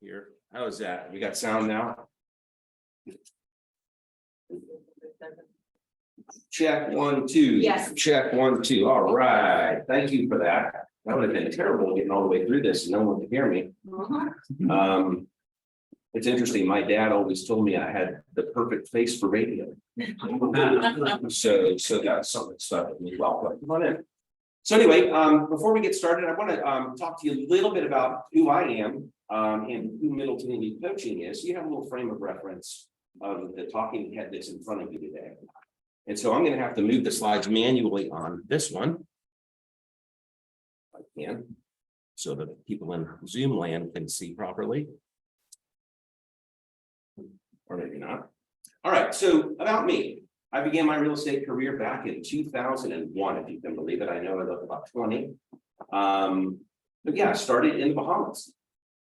Here, how is that? We got sound now? Check 1 2. Yes. Check 1 2. All right. Thank you for that. That would have been terrible getting all the way through this and no one could hear me. It's interesting. My dad always told me I had the perfect face for radio. So that's something stuck with me. Welcome. Come on in. So anyway, before we get started, I want to talk to you a little bit about who I am and who Middleton Elite Coaching is. So you have a little frame of reference of the talking head that's in front of you today. And so I'm going to have to move the slides manually on this one. If I can, so that people in Zoom land can see properly. Or maybe not. All right, so about me. I began my real estate career back in 2001, if you can believe it. I know I look about 20. But yeah, I started in the Bahamas.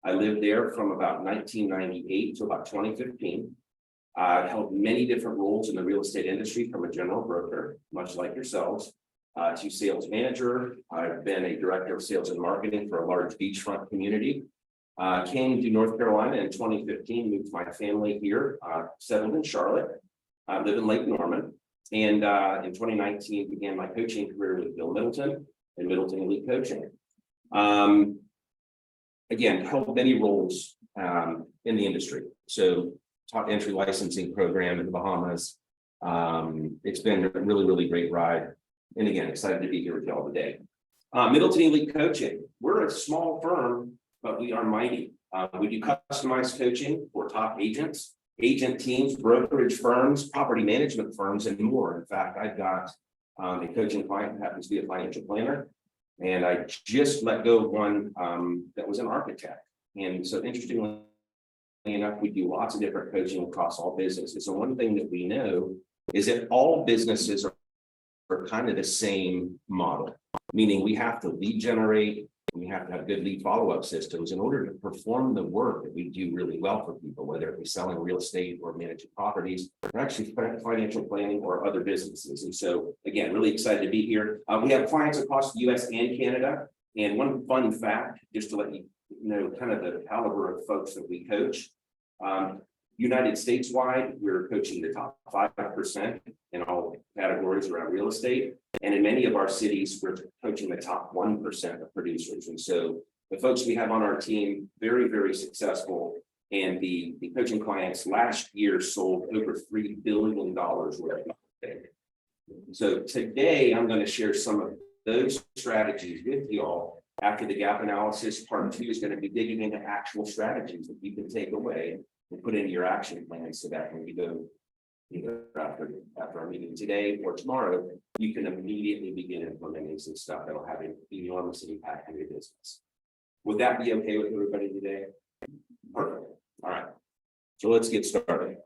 I lived there from about 1998 to about 2015. I've held many different roles in the real estate industry, from a general broker, much like yourselves, to sales manager. I've been a director of sales and marketing for a large beachfront community. Came to North Carolina in 2015, moved my family here, settled in Charlotte. I live in Lake Norman, and in 2019 began my coaching career with Bill Middleton and Middleton Elite Coaching. Again, held many roles in the industry. So top entry licensing program in the Bahamas. It's been a really, really great ride. And again, excited to be here with y'all today. Middleton Elite Coaching. We're a small firm, but we are mighty. We do customized coaching for top agents, agent teams, brokerage firms, property management firms, and more. In fact, I've got a coaching client who happens to be a financial planner, and I just let go of one that was an architect. And so interestingly enough, we do lots of different coaching across all businesses. So one thing that we know is that all businesses are kind of the same model, meaning we have to lead generate. We have to have good lead follow-up systems in order to perform the work that we do really well for people, whether it be selling real estate or managing properties, or actually financial planning or other businesses. And so, again, really excited to be here. We have clients across the US and Canada. And one fun fact, just to let you know kind of the caliber of folks that we coach. United States wide, we're coaching the top 5% in all categories around real estate. And in many of our cities, we're coaching the top 1% of producers. And so the folks we have on our team, very, very successful. And the coaching clients last year sold over $3 billion worth of estate. So today I'm going to share some of those strategies with y'all. After the gap analysis, part 2 is going to be digging into actual strategies that you can take away and put into your action plan, so that when we go either after our meeting today or tomorrow, you can immediately begin implementing some stuff that'll have an enormous impact on your business. Would that be okay with everybody today? Perfect. All right. So let's get started.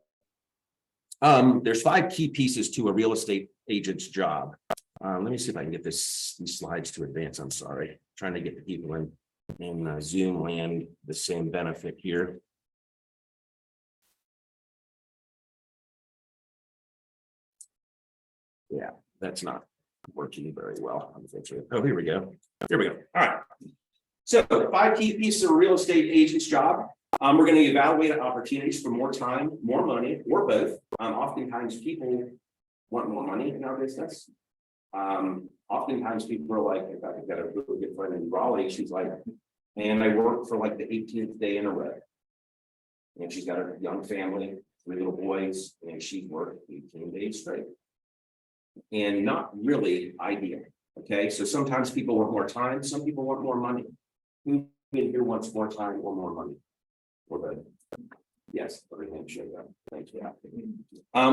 There's 5 key pieces to a real estate agent's job. Let me see if I can get these slides to advance. I'm sorry. Trying to get the people in Zoom land the same benefit here. Yeah, that's not working very well, unfortunately. Oh, here we go. Here we go. All right. So 5 key pieces of a real estate agent's job. We're going to evaluate opportunities for more time, more money, or both. Oftentimes people want more money in our business. Oftentimes people are like, in fact, I've got a really good friend in Raleigh. She's like, and I work for like the 18th day in a row. And she's got a young family, 3 little boys, and she's worked 18 days straight. And not really ideal. Okay, so sometimes people want more time, some people want more money. Who in here wants more time or more money? Or both? Yes, everything showed up. Thanks for that.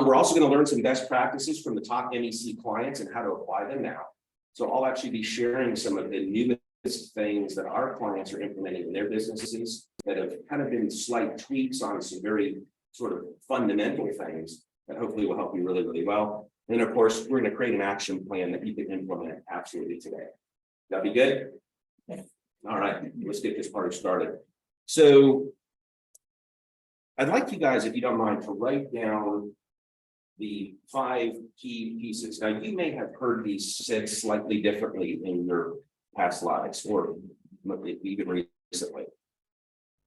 We're also going to learn some best practices from the top MEC clients and how to apply them now. So I'll actually be sharing some of the newest things that our clients are implementing in their businesses that have kind of been slight tweaks on some very sort of fundamental things that hopefully will help you really, really well. And of course, we're going to create an action plan that you can implement absolutely today. That'd be good? All right, let's get this party started. So I'd like you guys, if you don't mind, to write down the 5 key pieces. Now, you may have heard these said slightly differently in your past lives or even recently.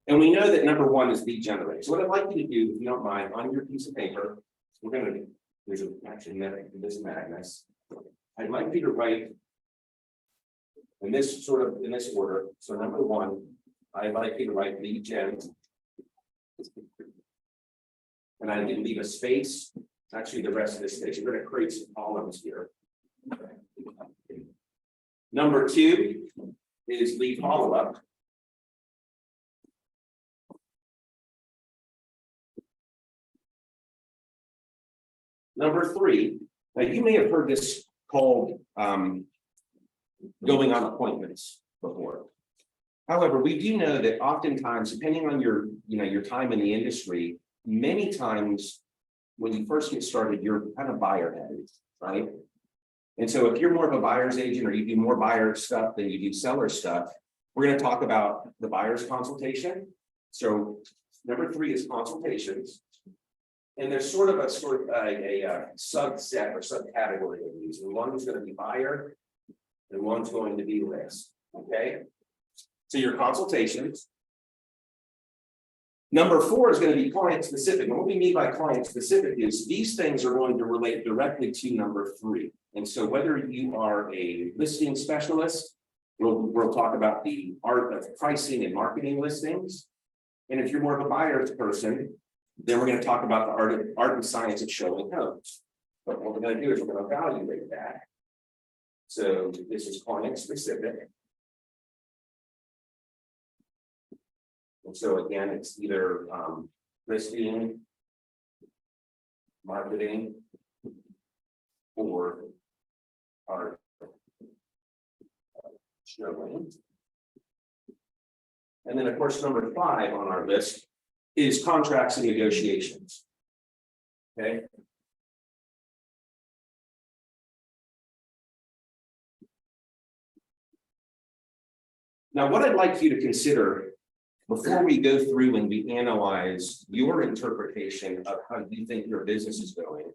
And we know that number one is lead generation. So what I'd like you to do, if you don't mind, on your piece of paper, we're gonna, there's a, actually, this Magnus. I'd like you to write in this order. So number one, I'd like you to write lead gen. And I need to leave a space, actually the rest of this space. We're gonna create some columns here. Number two is lead follow-up. Number three, now you may have heard this called going on appointments before. However, we do know that oftentimes, depending on your time in the industry, many times when you first get started, you're kind of buyer heavy, right? And so if you're more of a buyer's agent or you do more buyer stuff than you do seller stuff, we're going to talk about the buyer's consultation. So number three is consultations. And there's sort of a subset or subcategory of these. And one's going to be buyer and one's going to be list. Okay. So your consultations. Number four is going to be client specific. And what we mean by client specific is these things are going to relate directly to number three. And so whether you are a listing specialist, we'll talk about the art of pricing and marketing listings. And if you're more of a buyer's person, then we're going to talk about the art and science of showing homes. But what we're going to do is we're going to evaluate that. So this is client specific. And so again, it's either listing, marketing, or art showing. And then of course, number five on our list is contracts and negotiations. Okay. Now, what I'd like you to consider before we go through and we analyze your interpretation of how you think your business is going,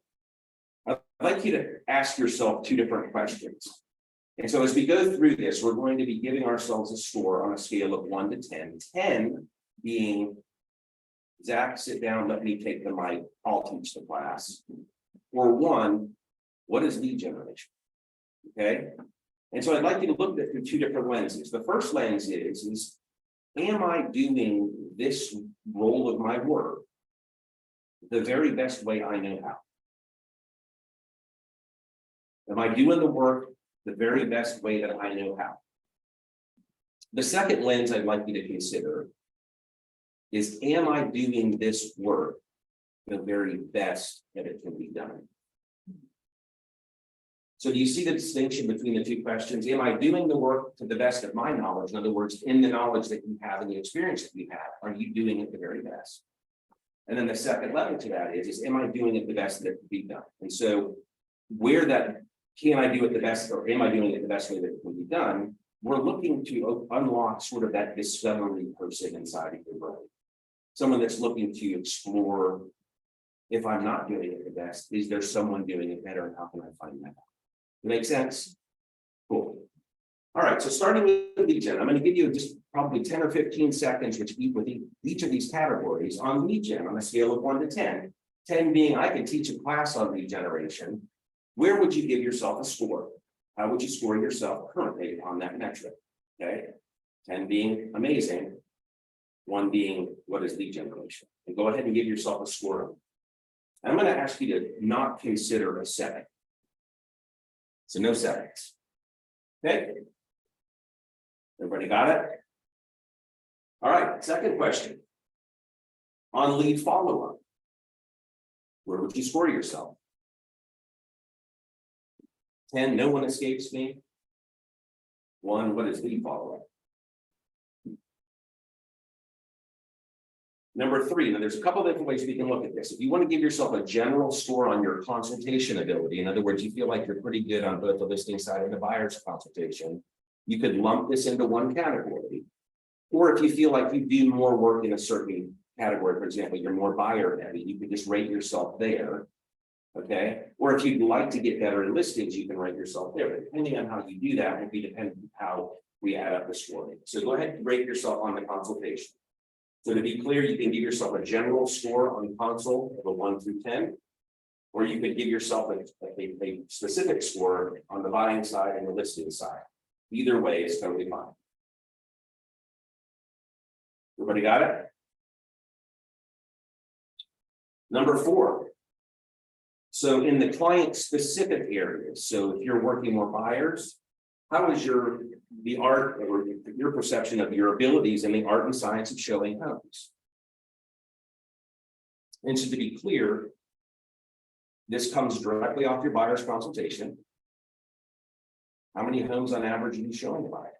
I'd like you to ask yourself two different questions. And so as we go through this, we're going to be giving ourselves a score on a scale of 1 to 10, 10 being Zach, sit down, let me take the mic, I'll teach the class. Or 1, what is lead generation? Okay. And so I'd like you to look at it through two different lenses. The first lens is am I doing this role of my work the very best way I know how? Am I doing the work the very best way that I know how? The second lens I'd like you to consider is, am I doing this work the very best that it can be done? So do you see the distinction between the two questions? Am I doing the work to the best of my knowledge? In other words, in the knowledge that you have and the experience that you have, are you doing it the very best? And then the second level to that is am I doing it the best that it can be done? And so where that, can I do it the best, or am I doing it the best way that it can be done? We're looking to unlock sort of that discovery person inside of your brain. Someone that's looking to explore, if I'm not doing it the best, is there someone doing it better, and how can I find that out? Make sense? Cool. All right, so starting with lead gen, I'm going to give you just probably 10 or 15 seconds with each of these categories on lead gen on a scale of 1 to 10. 10 being I can teach a class on lead generation. Where would you give yourself a score? How would you score yourself currently on that metric? Okay, 10 being amazing, 1 being what is lead generation? And go ahead and give yourself a score. I'm going to ask you to not consider a 7. So no 7s. Okay. Everybody got it? All right, second question. On lead follow-up, where would you score yourself? 10, no one escapes me. 1, what is lead follow-up? Number 3, now there's a couple of different ways we can look at this. If you want to give yourself a general score on your consultation ability, in other words, you feel like you're pretty good on both the listing side and the buyer's consultation, you could lump this into one category. Or if you feel like you do more work in a certain category, for example, you're more buyer heavy, you could just rate yourself there. Okay. Or if you'd like to get better in listings, you can rate yourself there. But depending on how you do that will be dependent on how we add up the scoring. So go ahead and rate yourself on the consultation. So to be clear, you can give yourself a general score on console of a 1 through 10, or you could give yourself a specific score on the buying side and the listing side. Either way is totally fine. Everybody got it? Number 4. So in the client specific areas, so if you're working with buyers, how is the art or your perception of your abilities in the art and science of showing homes? And so to be clear, this comes directly off your buyer's consultation. How many homes on average are you showing a buyer?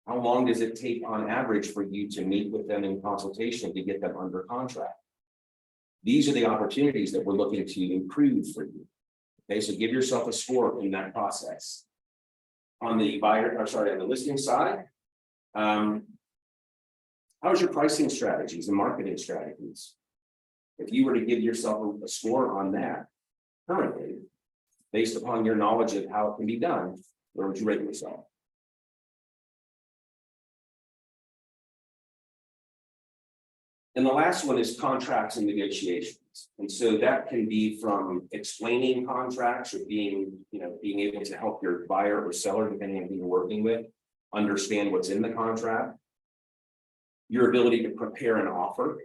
How long does it take on average for you to meet with them in consultation to get them under contract? These are the opportunities that we're looking to improve for you. Okay, so give yourself a score in that process. On the on the listing side, how's your pricing strategies and marketing strategies? If you were to give yourself a score on that currently, based upon your knowledge of how it can be done, where would you rate yourself? And the last one is contracts and negotiations. And so that can be from explaining contracts or being able to help your buyer or seller, depending on who you're working with, understand what's in the contract. Your ability to prepare an offer,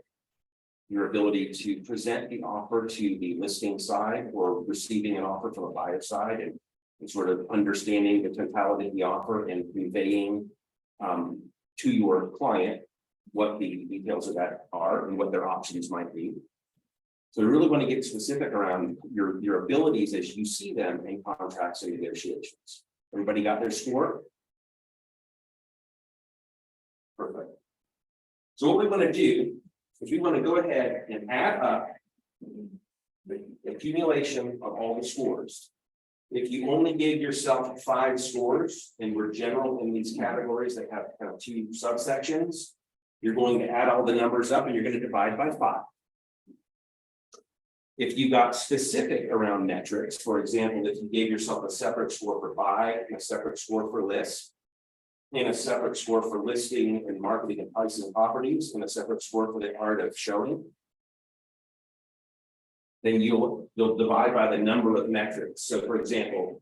your ability to present the offer to the listing side or receiving an offer from a buyer side and sort of understanding the totality of the offer and conveying to your client what the details of that are and what their options might be. So we really want to get specific around your abilities as you see them in contracts and negotiations. Everybody got their score? Perfect. So what we want to do is we want to go ahead and add up the accumulation of all the scores. If you only gave yourself 5 scores and were general in these categories that have kind of 2 subsections, you're going to add all the numbers up and you're going to divide by 5. If you got specific around metrics, for example, if you gave yourself a separate score for buy, and a separate score for list, and a separate score for listing and marketing and pricing properties, and a separate score for the art of showing, then you'll divide by the number of metrics. So for example,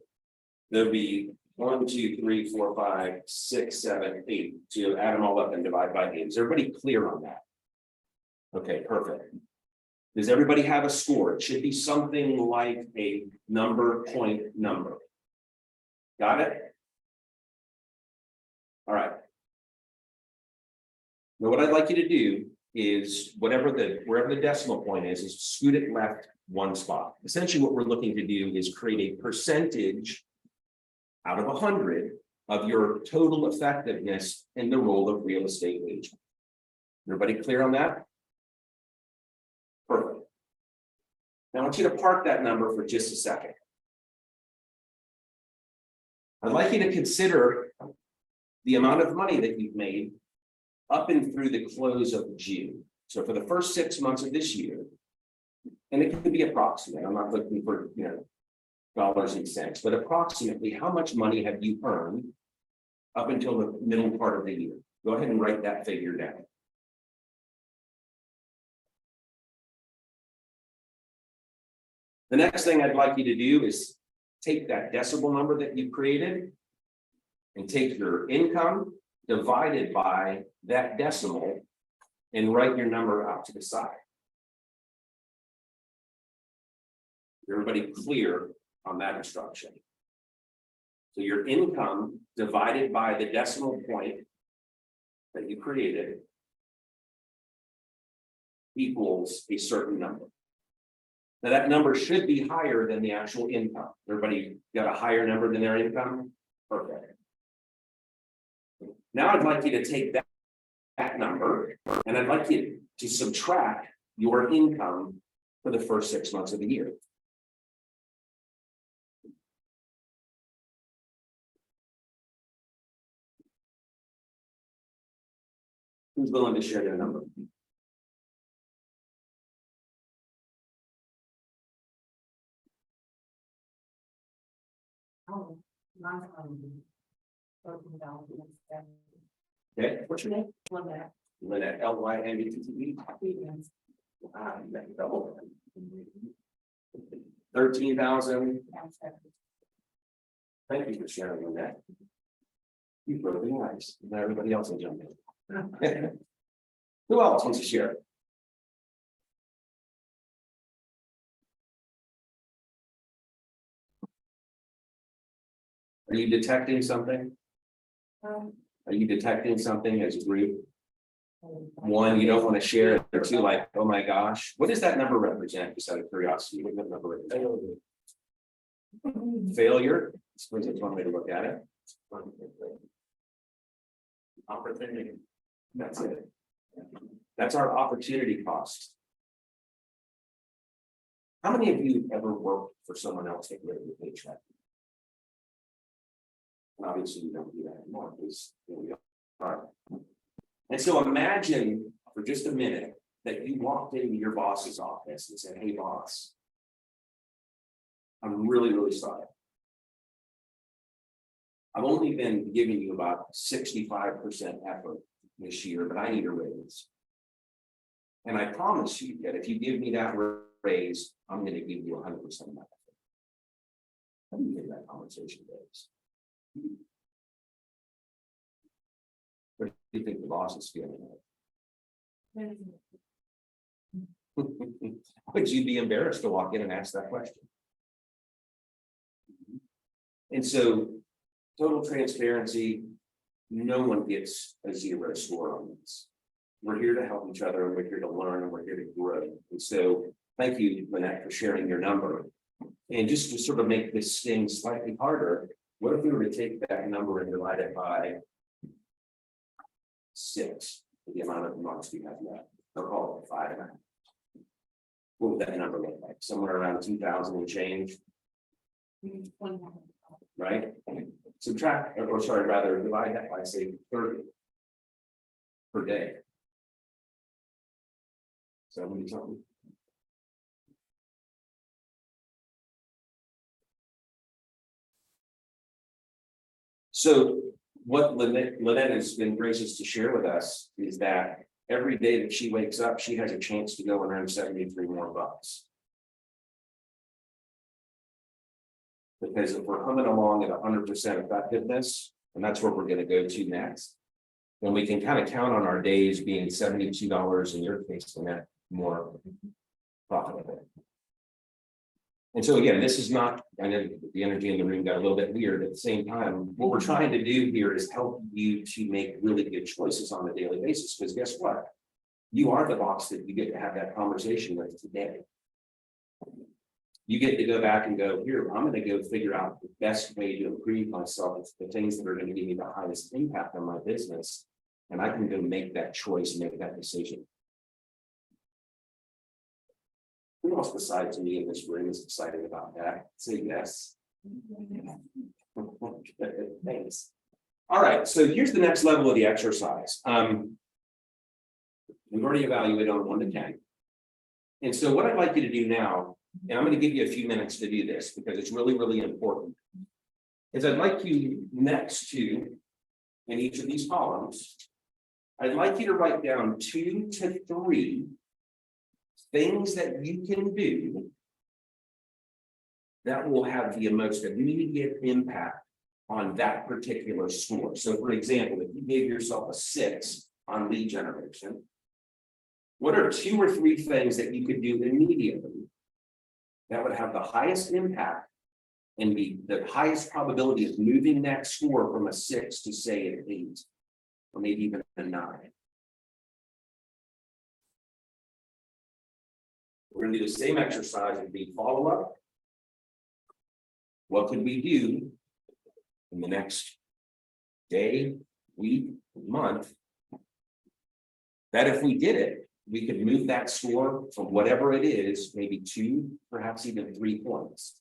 there'll be 1, 2, 3, 4, 5, 6, 7, 8. So you add them all up and divide by 8. Is everybody clear on that? Okay, perfect. Does everybody have a score? It should be something like a point number. Got it? All right. Now what I'd like you to do is wherever the decimal point is scoot it left 1 spot. Essentially what we're looking to do is create a percentage out of 100 of your total effectiveness in the role of real estate agent. Everybody clear on that? Perfect. Now I want you to park that number for just a second. I'd like you to consider the amount of money that you've made up and through the close of June. So for the first 6 months of this year, and it can be approximate, I'm not looking for dollars and cents, but approximately how much money have you earned up until the middle part of the year? Go ahead and write that figure down. The next thing I'd like you to do is take that decimal number that you created and take your income divided by that decimal and write your number out to the side. Everybody clear on that instruction? So your income divided by the decimal point that you created equals a certain number. Now that number should be higher than the actual income. Everybody got a higher number than their income? Perfect. Now I'd like you to take that number and I'd like you to subtract your income for the first 6 months of the year. Who's willing to share their number? Oh, Okay, what's your name? One minute. Lynette, L-Y-N-E-T-T-E. Double. 13,000. Thank you for sharing on that. You broke the ice. Now everybody else will jump in. Who else wants to share? Are you detecting something? Are you detecting something as a group? One, you don't want to share it, or two, like, oh my gosh, what does that number represent? Just out of curiosity, what does that number represent? Failure. I suppose that's one way to look at it. Opportunity. That's it. That's our opportunity cost. How many of you ever worked for someone else that gave you a paycheck? Obviously, you don't do that anymore because here we are. And so imagine for just a minute that you walked into your boss's office and said, hey, boss, I'm really, really sorry. I've only been giving you about 65% effort this year, but I need a raise. And I promise you that if you give me that raise, I'm going to give you 100% of my effort. How do you think that conversation goes? What do you think the boss is feeling like? Would you be embarrassed to walk in and ask that question? And so, total transparency, no one gets a 0 score on this. We're here to help each other, and we're here to learn, and we're here to grow. And so, thank you, Lynette, for sharing your number. And just to sort of make this thing slightly harder, what if we were to take that number and divide it by 6, the amount of months we have left, or call it 5.5? What would that number look like? Somewhere around 2,000 and change, right? Subtract, or sorry, rather divide that by, say, 30 per day. 70 something. So what Lynette has been gracious to share with us is that every day that she wakes up, she has a chance to go and earn 73 more bucks. Because if we're coming along at 100% effectiveness, and that's where we're going to go to next, then we can kind of count on our days being $72 in your case, and that more profitable. And so again, this is not, I know the energy in the room got a little bit weird. At the same time, what we're trying to do here is help you to make really good choices on a daily basis, because guess what? You are the boss that you get to have that conversation with today. You get to go back and go, here, I'm going to go figure out the best way to improve myself. It's the things that are going to give me the highest impact on my business. And I can go make that choice, make that decision. Who else besides me in this room is excited about that? Say yes. Thanks. All right, so here's the next level of the exercise. We've already evaluated on 1 to 10. And so what I'd like you to do now, and I'm going to give you a few minutes to do this because it's really, really important, is I'd like you next to, in each of these columns, I'd like you to write down 2 to 3 things that you can do that will have the most immediate impact on that particular score. So for example, if you gave yourself a 6 on lead generation, what are 2 or 3 things that you could do immediately that would have the highest impact and be the highest probability of moving that score from a 6 to say an 8, or maybe even a 9? We're going to do the same exercise and be follow-up. What could we do in the next day, week, month, that if we did it, we could move that score from whatever it is, maybe 2, perhaps even 3 points.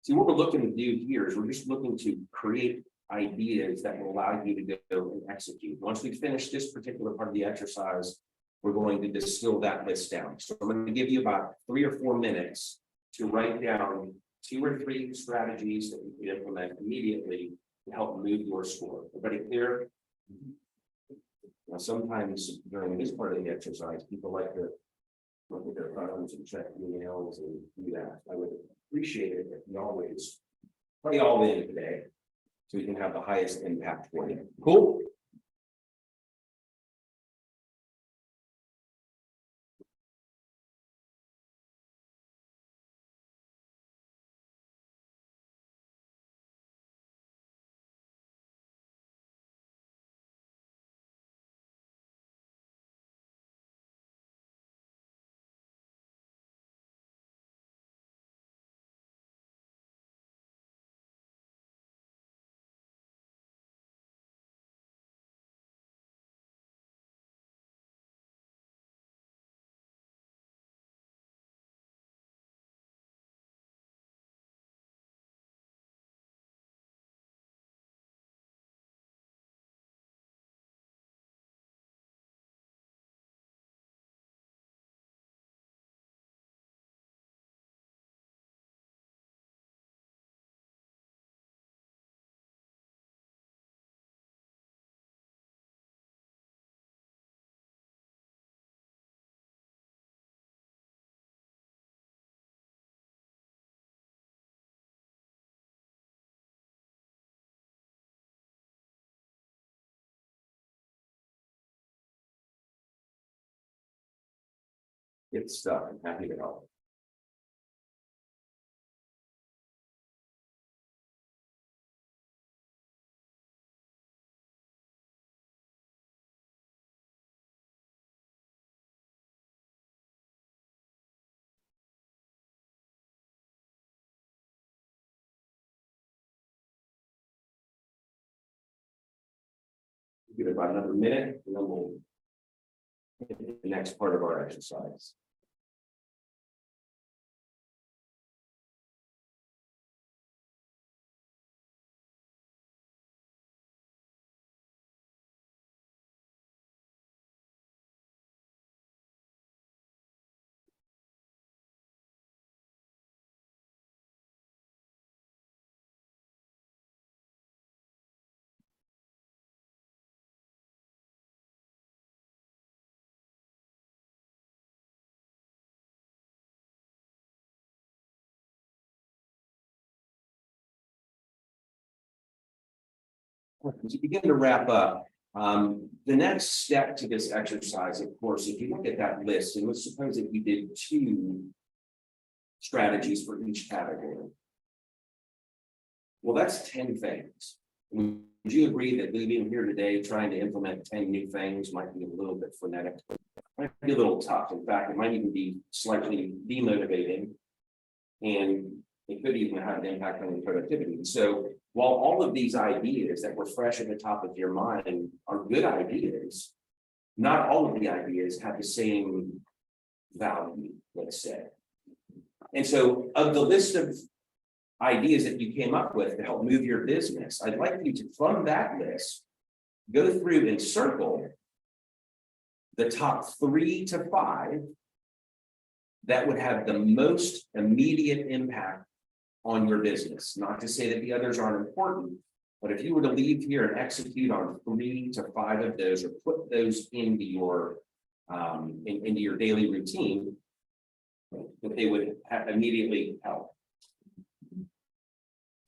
See, what we're looking to do here is we're just looking to create ideas that will allow you to go and execute. Once we finish this particular part of the exercise, we're going to distill that list down. So I'm going to give you about 3 or 4 minutes to write down 2 or 3 strategies that you can implement immediately to help move your score. Everybody clear? Now, sometimes during this part of the exercise, people like to look at their phones and check emails and do that. I would appreciate it if you always play all in today, so we can have the highest impact for you. Cool. Good stuff. I'm happy to help. Give it about another minute, and then we'll hit the next part of our exercise. As you begin to wrap up, the next step to this exercise, of course, if you look at that list, and let's suppose that you did 2 strategies for each category. Well, that's 10 things. Would you agree that leaving here today trying to implement 10 new things might be a little bit frenetic? Might be a little tough. In fact, it might even be slightly demotivating, and it could even have an impact on your productivity. And so while all of these ideas that were fresh at the top of your mind are good ideas, not all of the ideas have the same value, let's say. And so of the list of ideas that you came up with to help move your business, I'd like you to, from that list, go through and circle the top 3 to 5 that would have the most immediate impact on your business. Not to say that the others aren't important, but if you were to leave here and execute on 3 to 5 of those, or put those into your daily routine, that they would have immediately help.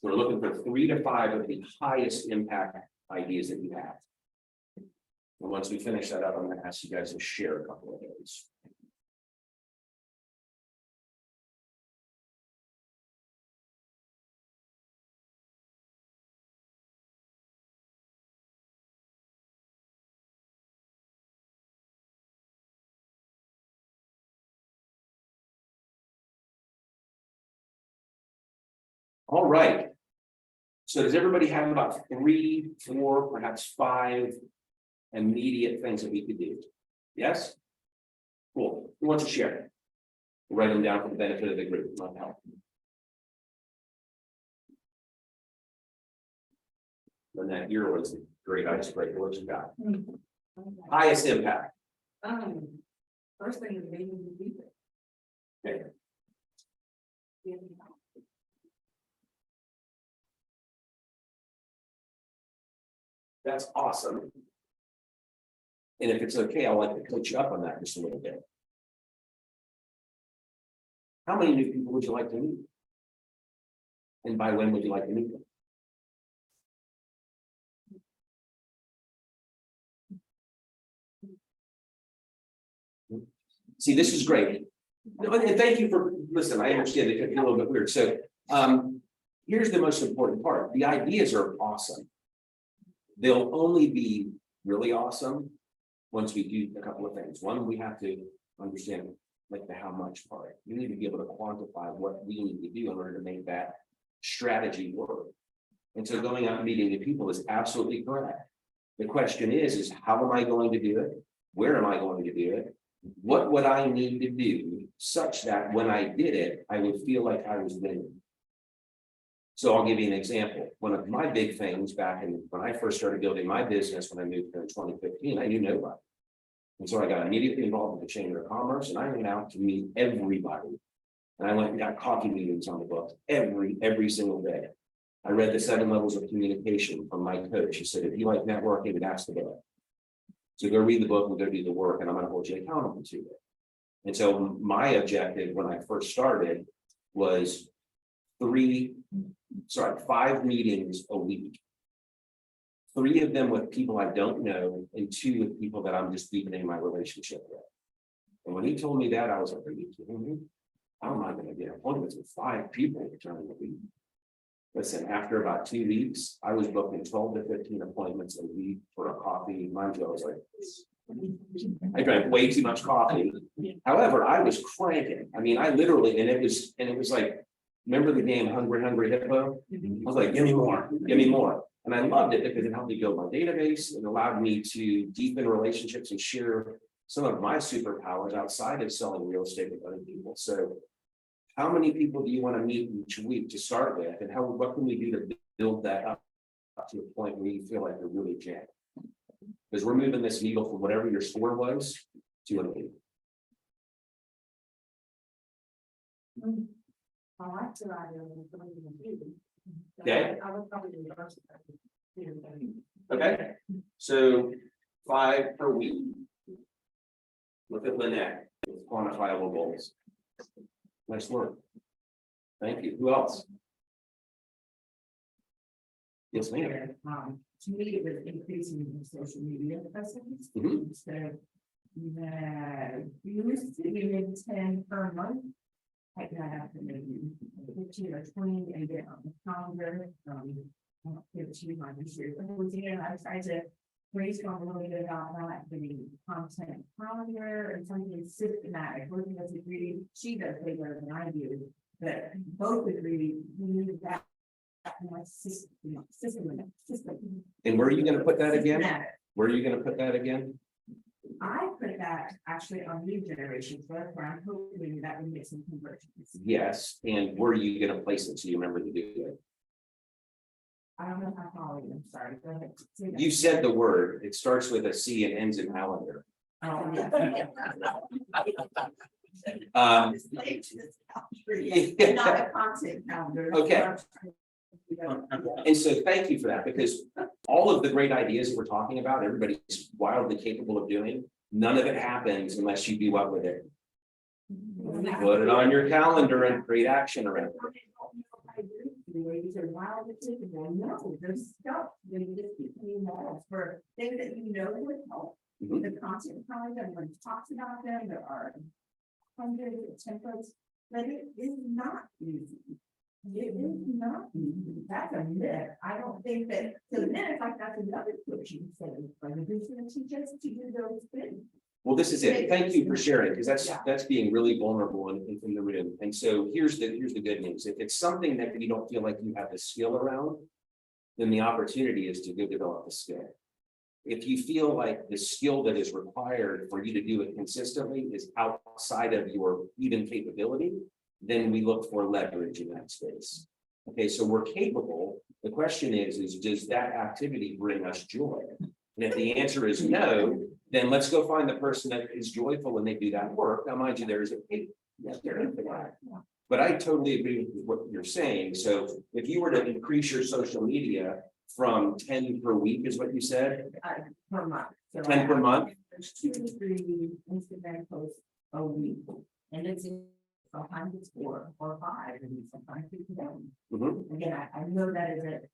We're looking for 3 to 5 of the highest impact ideas that you have. And once we finish that up, I'm going to ask you guys to share a couple of those. All right. So does everybody have about 3, 4, perhaps 5 immediate things that we could do? Yes? Cool. Who wants to share? We'll write them down for the benefit of the group. Not help. And that here was a great icebreaker. What you got? Highest impact. First thing is maybe people. Okay. Yeah. That's awesome. And if it's okay, I'd like to coach you up on that just a little bit. How many new people would you like to meet? And by when would you like to meet them? See, this is great. And thank you for, listen, I understand it can be a little bit weird. So here's the most important part. The ideas are awesome. They'll only be really awesome once we do a couple of things. One, we have to understand like the how much part. You need to be able to quantify what we need to do in order to make that strategy work. And so going out and meeting new people is absolutely correct. The question is how am I going to do it? Where am I going to do it? What would I need to do such that when I did it, I would feel like I was winning? So I'll give you an example. One of my big things back in when I first started building my business, when I moved here in 2015, I knew nobody. And so I got immediately involved with the Chamber of Commerce, and I went out to meet everybody. And I went and got coffee meetings on the books every single day. I read the 7 levels of communication from my coach. He said, if you like networking, that's the book. So go read the book and go do the work, and I'm going to hold you accountable to it. And so my objective when I first started was 5 meetings a week. 3 of them with people I don't know, and 2 with people that I'm just deepening my relationship with. And when he told me that, I was like, are you kidding me? How am I going to get appointments with 5 people during the week? Listen, after about 2 weeks, I was booking 12 to 15 appointments a week for a coffee. Mind you, I was like, I drank way too much coffee. However, I was cranking. I mean, I literally, and it was like, remember the game Hungry Hippo? I was like, give me more, give me more. And I loved it because it helped me build my database. It allowed me to deepen relationships and share some of my superpowers outside of selling real estate with other people. So how many people do you want to meet each week to start with? And what can we do to build that up to a point where you feel like you're really jammed? Because we're moving this needle from whatever your score was to an 8. I like to ride on the Okay. I would probably reverse it. Okay, so 5 per week. Look at Lynette with quantifiable goals. Nice work. Thank you. Who else? Yes, ma'am. To me, it was increasing the social media presence. Mhm. So you used to give 10 per month. Like that after maybe 15 or 20 and get on the calendar. I don't give it to you on this year, but I tried to brainstorm a little bit about that, the content calendar and something systematic. Working as agreed, she does way better than I do, but both agree we need that system. And where are you going to put that again? Systematic. Where are you going to put that again? I put that actually on lead generation, so that's where I'm hoping that we get some conversions. Yes, and where are you going to place it so you remember to do it? I don't know if I follow you, I'm sorry, go ahead. Say that. You said the word. It starts with a C and ends in calendar. Oh, yeah. Not a content calendar. Okay. And so thank you for that, because all of the great ideas that we're talking about, everybody's wildly capable of doing. None of it happens unless you do up with it. Put it on your calendar and create action around it. Wow, it's capable. No, there's stuff that you just keep putting walls for things that you know would help. Mhm. The content calendar, everyone talks about them, there are hundreds of templates, but it is not easy. It is not easy. That's a myth. I don't think that, so then it's like that's another question. So, like, who's going to teach us to do those things? Well, this is it. Thank you for sharing, because Yeah. that's being really vulnerable in the room. And so here's the good news. If it's something that you don't feel like you have the skill around, then the opportunity is to go develop the skill. If you feel like the skill that is required for you to do it consistently is outside of your even capability, then we look for leverage in that space. Okay, so we're capable. The question is does that activity bring us joy? And if the answer is no, then let's go find the person that is joyful when they do that work. Now, mind you, there is a yes, there is that. But I totally agree with what you're saying. So if you were to increase your social media from 10 per week, is what you said, Per month. So 10 per month, there's 2 to 3 Instagram posts a week, and it's sometimes it's 4 or 5, and sometimes it's 7. Mhm. Again, I know that isn't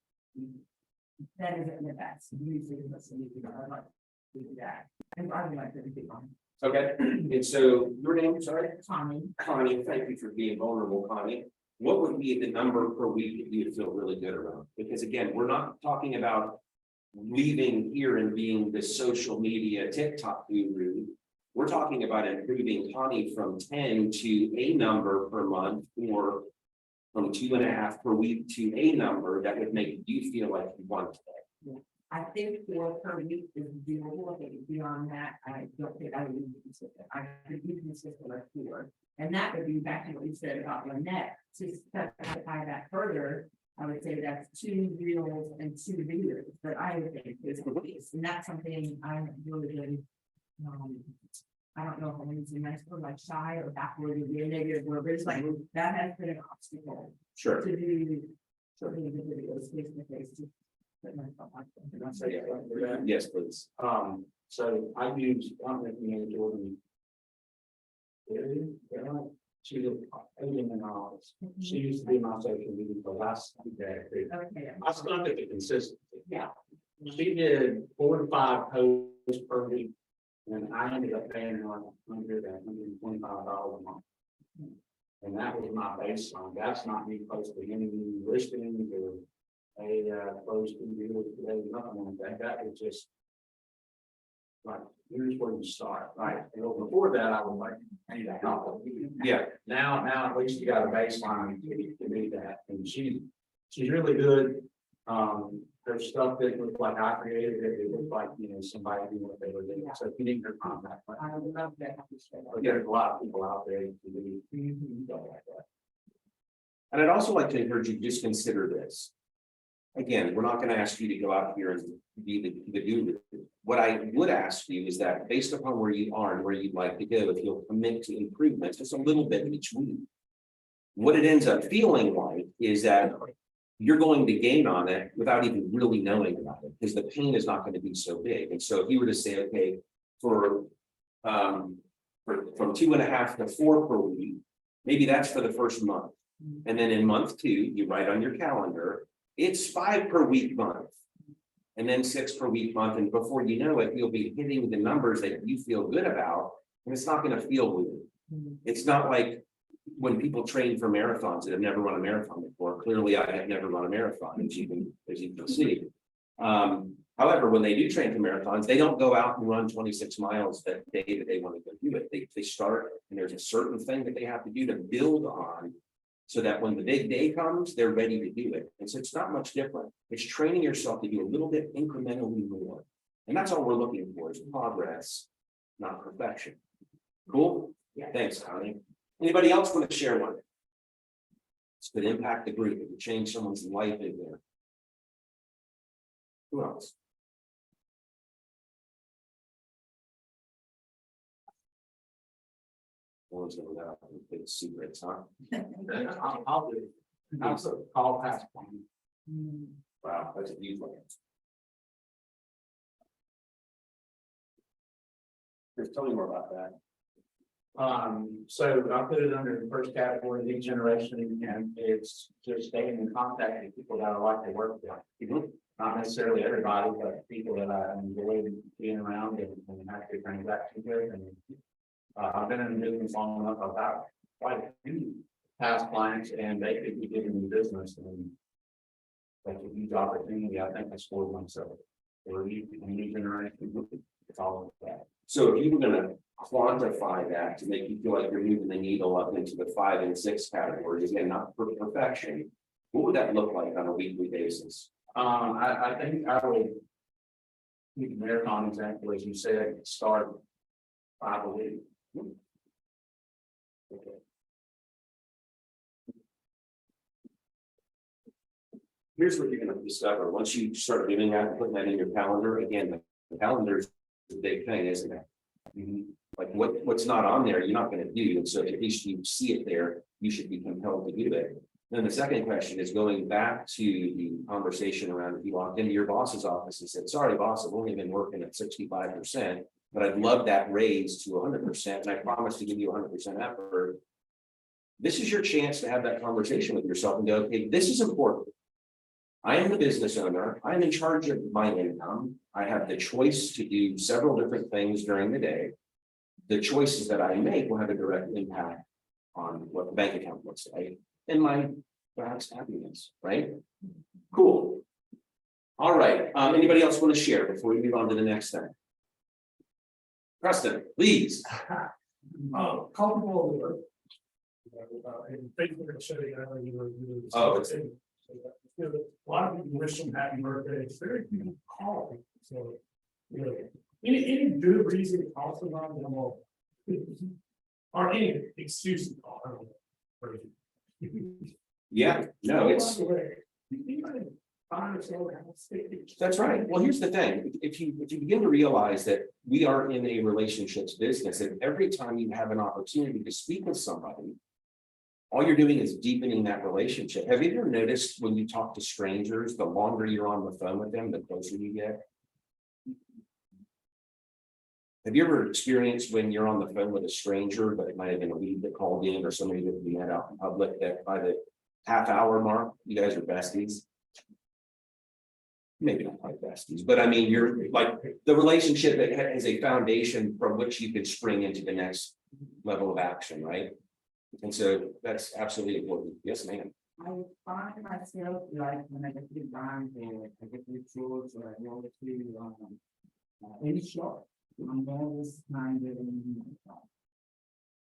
the best. Usually, listening to I like to do that. And I would like to be on Okay, and so your name, sorry? Tommy. Connie, thank you for being vulnerable, Connie. What would be the number per week that you feel really good around? Because again, we're not talking about leaving here and being the social media TikTok guru. We're talking about improving Connie from 10 to a number per month, or from 2.5 per week to a number that would make you feel like you want today. I think 4 per week is doable. I think beyond that, I don't think I would be consistent. I could be consistent with 4. And that would be back to what you said about Lynette. To specify that further, I would say that's 2 reels and 2 videos that I would think is the case. And that's something I'm really, I don't know if I'm using nice word like shy or backward or be a negative word, but it's like that has been an obstacle Sure. to do certainly the videos face to face. Can I say something to that? Yes, please. So I use, I don't know if you know Jordan. She was in the office. She used to be my social media for the last day. Okay. I stuck at the consistency. Yeah. She did 4 to 5 posts per week. And I ended up paying her like $100 and $125 a month. And that was my baseline. That's not me posting any new listings or closed deals today, nothing like that. That was just like, here's where you start, right? And before that, I was like, hey, that help. Yeah. Now at least you got a baseline to do that. And she's really good. Her stuff that looked like I created it, it looked like, somebody knew what they were doing. So if you need her contact, I would love that. there's a lot of people out there to do stuff like that. And I'd also like to encourage you to just consider this. Again, we're not going to ask you to go out here and be the guru. What I would ask you is that based upon where you are and where you'd like to go, if you'll commit to improvements just a little bit each week. What it ends up feeling like is that you're going to gain on it without even really knowing about it, because the pain is not going to be so big. And so if you were to say, okay, from 2.5 to 4 per week, maybe that's for the first month. And then in month 2, you write on your calendar, it's 5 per week month, and then 6 per week month. And before you know it, you'll be hitting the numbers that you feel good about, and it's not going to feel weird. It's not like when people train for marathons that have never run a marathon before. Clearly, I have never run a marathon, as you can see. However, when they do train for marathons, they don't go out and run 26 miles that day that they want to go do it. They start, and there's a certain thing that they have to do to build on, so that when the big day comes, they're ready to do it. And so it's not much different. It's training yourself to do a little bit incrementally more. And that's all we're looking for, is progress, not perfection. Cool? Yeah. Thanks, Connie. Anybody else want to share one? This could impact the group. It could change someone's life in there. Who else? No one's gonna know big secrets, huh? I'll do it. I'll call past one. Wow, that's a huge one. Just tell me more about that. So I put it under the first category, lead generation, and it's just staying in contact with people that I like to work with. Not necessarily everybody, but people that I enjoy being around and actually transacting with. And I've been in the business long enough. I've got quite a few past clients, and they could be giving me business, and that's a huge opportunity. I think I scored myself. Or lead generation, it's all of that. So if you were gonna quantify that to make you feel like you're moving the needle up into the 5 and 6 categories, again, not for perfection, what would that look like on a weekly basis? I think I would, the marathon example, as you said, start 5 a week. Okay. Here's what you're gonna discover, once you start doing that and putting that in your calendar, again, the calendar is a big thing, isn't it? Like what's not on there, you're not gonna do, and so at least you see it there, you should be compelled to do it. Then the second question is going back to the conversation around if you walked into your boss's office and said, sorry, boss, I've only been working at 65%. but I'd love that raise to 100%, and I promise to give you 100% effort. This is your chance to have that conversation with yourself and go, okay, this is important. I am the business owner. I am in charge of my income. I have the choice to do several different things during the day. The choices that I make will have a direct impact on what the bank account looks like and my perhaps happiness, right? Cool. All right. Anybody else want to share before we move on to the next thing? Preston, please. Comfortable with and thankful for shutting down. Oh, it's- a lot of people wish them happy birthday. It's very people call. So, you know, any good reason to call somebody, I'm all, or any excuse to call. I don't know. Yeah, no, it's. By the way, anybody find themselves at a stage? That's right. Well, here's the thing. If you begin to realize that we are in a relationships business, and every time you have an opportunity to speak with somebody, all you're doing is deepening that relationship. Have you ever noticed when you talk to strangers, the longer you're on the phone with them, the closer you get? Have you ever experienced when you're on the phone with a stranger, but it might have been a lead that called in or somebody that we met out in public, that by the half-hour mark, you guys are besties? Maybe not quite besties, but I mean, you're like the relationship that has a foundation from which you could spring into the next level of action, right? And so that's absolutely important. Yes, ma'am. I find myself like when I get to the bank or I get to the church or I go to any shop, I'm always kind of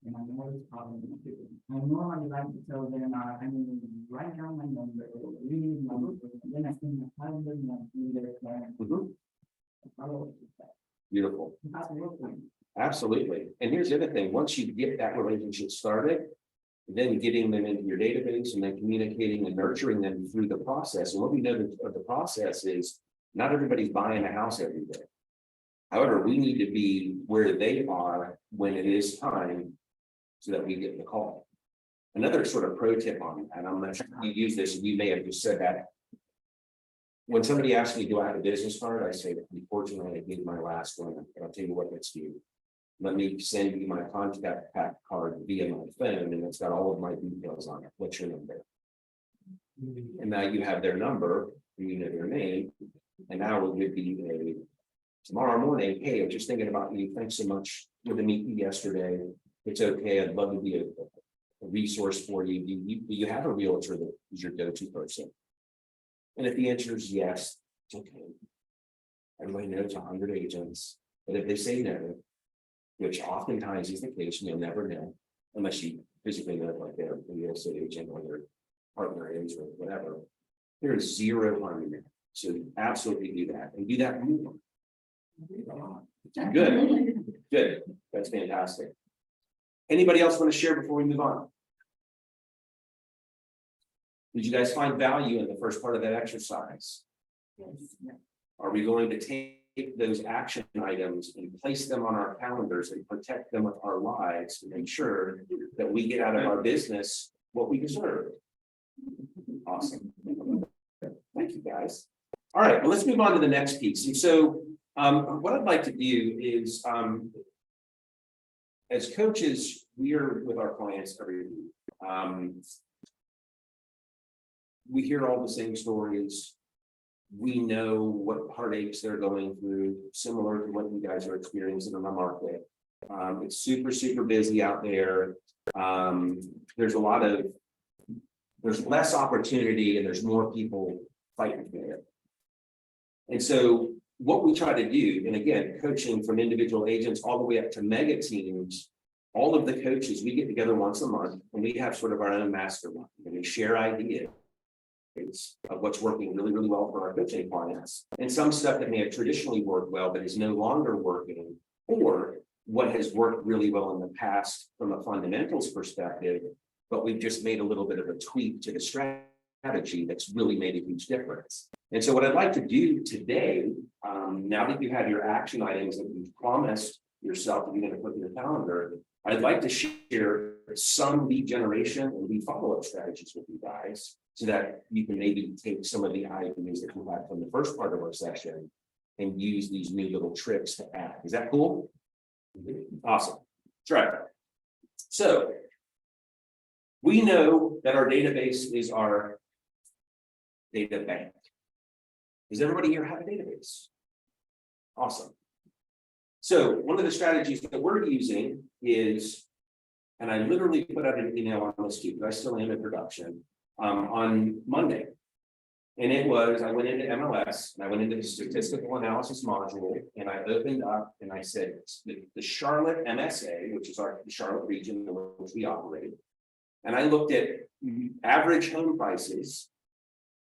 and I'm always calling people. I normally like to tell them, I mean, write down my number, read my number, then I send my calendar and I see their plan. Beautiful. That's working. Absolutely. And here's the other thing, once you get that relationship started, then getting them into your database and then communicating and nurturing them through the process. And what we know of the process is not everybody's buying a house every day. However, we need to be where they are when it is time so that we get the call. Another sort of pro tip on that, and I'm not sure you use this, you may have just said that. When somebody asks me, do I have a business card? I say, unfortunately, I gave my last one, but I'll tell you what, let's do. Let me send you my contact pack card via my phone, and it's got all of my details on it. What's your number? And now you have their number, you know their name, and now it would be a tomorrow morning. Hey, I'm just thinking about you. Thanks so much for the meeting yesterday. It's okay. I'd love to be a resource for you. Do you have a realtor that is your go-to person? And if the answer is yes, it's okay. Everybody knows 100 agents, but if they say no, which oftentimes is the case, and you'll never know unless you physically know like their real estate agent or their partner is or whatever. There is zero harm in that. So absolutely do that and do that more. Good, good. That's fantastic. Anybody else want to share before we move on? Did you guys find value in the first part of that exercise? Are we going to take those action items and place them on our calendars and protect them with our lives to make sure that we get out of our business what we deserve? Awesome. Thank you, guys. All right, well, let's move on to the next piece. And so what I'd like to do is, as coaches, we are with our clients every week. We hear all the same stories. We know what heartaches they're going through, similar to what you guys are experiencing in the market. It's super, super busy out there. There's less opportunity and there's more people fighting for it. And so what we try to do, and again, coaching from individual agents all the way up to mega teams, all of the coaches, we get together once a month and we have sort of our own mastermind and we share ideas of what's working really, really well for our coaching clients, and some stuff that may have traditionally worked well but is no longer working, or what has worked really well in the past from a fundamentals perspective, but we've just made a little bit of a tweak to the strategy that's really made a huge difference. And so what I'd like to do today, now that you have your action items that you've promised yourself that you're going to put in your calendar, I'd like to share some lead generation and lead follow-up strategies with you guys so that you can maybe take some of the ideas that we had from the first part of our session and use these new little tricks to add. Is that cool? Awesome. That's right. So we know that our database is our data bank. Does everybody here have a database? Awesome. So one of the strategies that we're using is, and I literally put out an email on this too, because I still am in production, on Monday. And it was, I went into MLS and I went into the statistical analysis module and I opened up and I said, the Charlotte MSA, which is the Charlotte region in which we operate. And I looked at average home prices,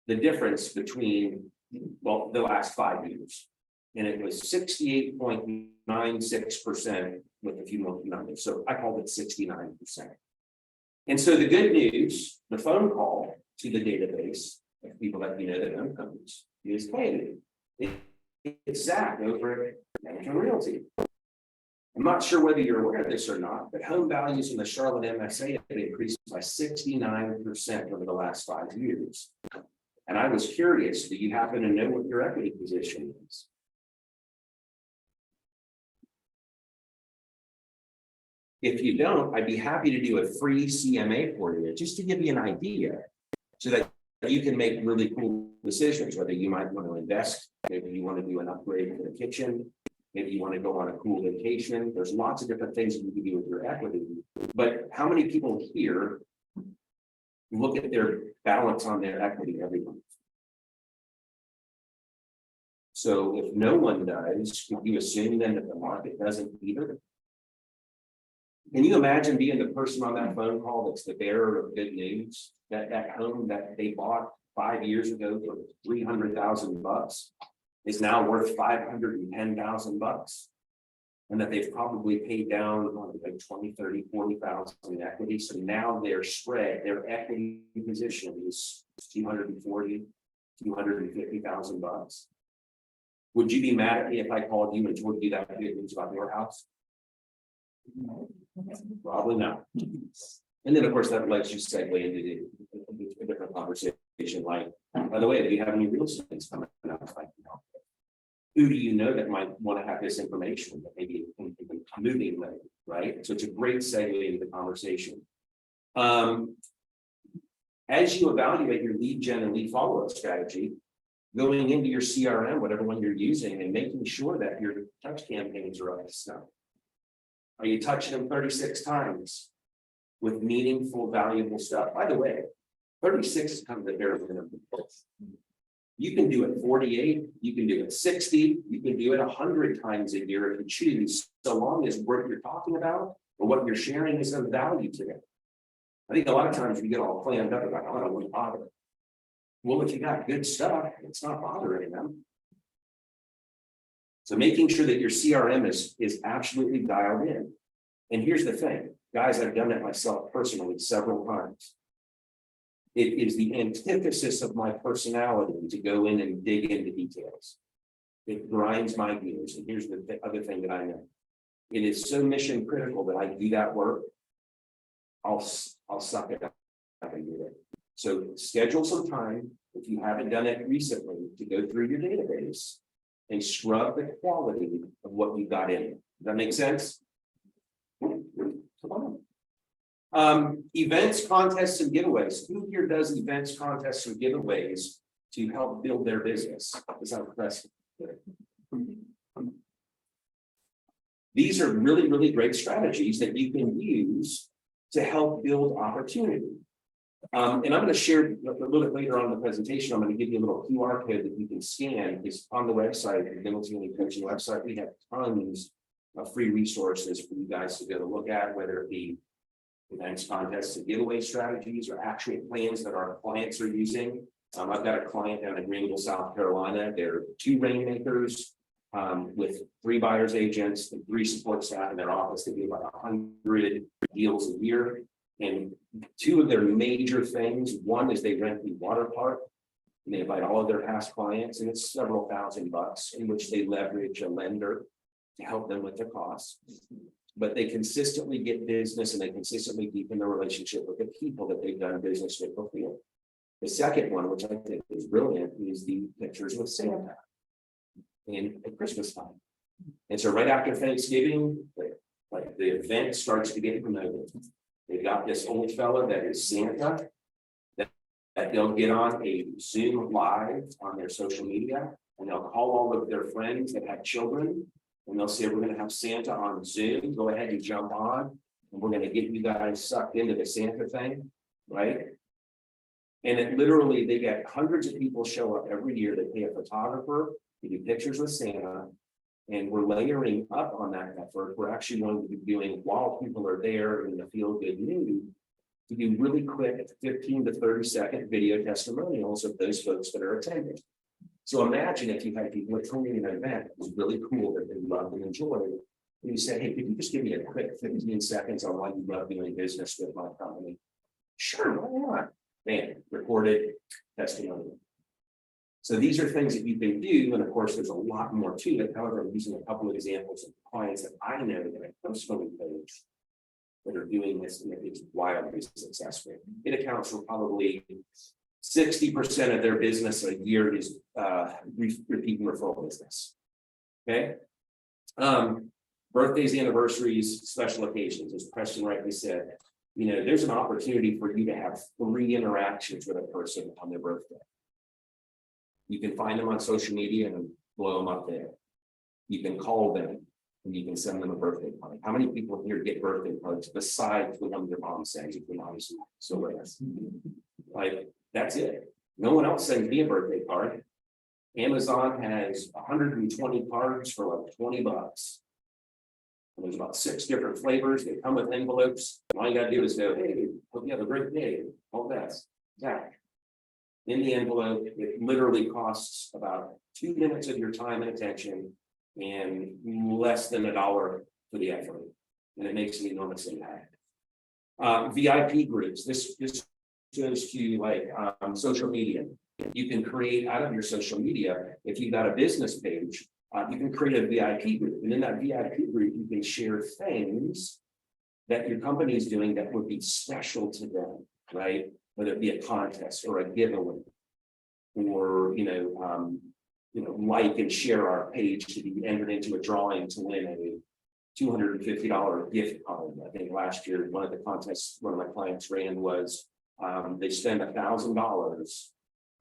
the difference between, well, the last 5 years. And it was 68.96% with a few more numbers. So I called it 69%. And so the good news, the phone call to the database of people that you know that own companies is, hey, it's Zach over at Middleton Realty. I'm not sure whether you're aware of this or not, but home values in the Charlotte MSA have increased by 69% over the last 5 years. And I was curious, do you happen to know what your equity position is? If you don't, I'd be happy to do a free CMA for you, just to give you an idea, so that you can make really cool decisions, whether you might want to invest, maybe you want to do an upgrade to the kitchen, maybe you want to go on a cool vacation. There's lots of different things you can do with your equity. But how many people here look at their balance on their equity every month? So if no one does, you assume then that the market doesn't either? Can you imagine being the person on that phone call that's the bearer of good news? That home that they bought 5 years ago for $300,000 is now worth $510,000, and that they've probably paid down like 20, 30, 40,000 in equity. So now their spread, their equity position is $250,000. Would you be mad at me if I called you and told you that good news about your house? No. Probably not. And then, of course, that lets you segue into a different conversation. Like, by the way, do you have any real estate coming up? Like, who do you know that might want to have this information that maybe moving later, right? So it's a great segue into the conversation. As you evaluate your lead gen and lead follow-up strategy, going into your CRM, whatever one you're using, and making sure that your touch campaigns are up to snuff. Are you touching them 36 times with meaningful, valuable stuff? By the way, 36 is kind of the bare minimum. You can do it 48, you can do it 60, you can do it 100 times a year if you choose, so long as what you're talking about or what you're sharing is of value to them. I think a lot of times we get all clammed up about, oh, I don't want to bother. Well, if you got good stuff, it's not bothering them. So making sure that your CRM is absolutely dialed in. And here's the thing, guys, I've done it myself personally several times. It is the antithesis of my personality to go in and dig into details. It grinds my gears. And here's the other thing that I know. It is so mission critical that I do that work. I'll suck it up and do it. So schedule some time, if you haven't done it recently, to go through your database and scrub the quality of what you got in. Does that make sense? Come on. Events, contests, and giveaways. Who here does events, contests, and giveaways to help build their business? Is that impressive? These are really, really great strategies that you can use to help build opportunity. And I'm going to share a little bit later on in the presentation. I'm going to give you a little QR code that you can scan. It's on the website, the Middleton Elite Coaching website. We have tons of free resources for you guys to go to look at, whether it be events, contests, and giveaway strategies, or actual plans that our clients are using. I've got a client down in Greenville, South Carolina. They're 2 rainmakers with 3 buyers agents and 3 support staff in their office. They do about 100 deals a year. And 2 of their major things, one is they rent the water park, and they invite all of their past clients, and it's several $1,000s, in which they leverage a lender to help them with the costs. But they consistently get business, and they consistently deepen the relationship with the people that they've done business with before. The second one, which I think is brilliant, is the pictures with Santa. and at Christmas time. And so right after Thanksgiving, like the event starts to get promoted. They've got this old fella that is Santa, that they'll get on a Zoom live on their social media, and they'll call all of their friends that have children, and they'll say, we're gonna have Santa on Zoom, go ahead and jump on, and we're gonna get you guys sucked into the Santa thing, right? And it literally, they get hundreds of people show up every year. They pay a photographer to do pictures with Santa. And we're layering up on that effort. We're actually going to be doing, while people are there in the feel good mood, to do really quick 15 to 30-second video testimonials of those folks that are attending. So imagine if you had people attending an event that was really cool, that they loved and enjoyed. And you say, hey, could you just give me a quick 15 seconds on why you love doing business with my company? Sure, why not? Man, recorded testimony. So these are things that you can do, and of course, there's a lot more to it. However, I'm using a couple of examples of clients that I know that I personally coach that are doing this, and it's wildly successful. It accounts for probably 60% of their business a year is repeat and referral business. Okay. Birthdays, anniversaries, special occasions, as Preston rightly said. You know, there's an opportunity for you to have 3 interactions with a person on their birthday. You can find them on social media and blow them up there. You can call them and you can send them a birthday card. How many people here get birthday cards besides the one their mom sends? If your mom's so yes. Like, that's it. No one else sends me a birthday card. Amazon has 120 cards for like $20. And there's about 6 different flavors. They come with envelopes. All you gotta do is go, hey, hope you have a great day. All that. Yeah. In the envelope, it literally costs about 2 minutes of your time and attention and less than $1 for the effort. And it makes an enormous impact. VIP groups, this goes to like social media. You can create out of your social media, if you've got a business page, you can create a VIP group. And in that VIP group, you can share things that your company is doing that would be special to them, right? Whether it be a contest or a giveaway, or like and share our page to be entered into a drawing to win a $250 gift card. I think last year one of the contests one of my clients ran was they spent $1,000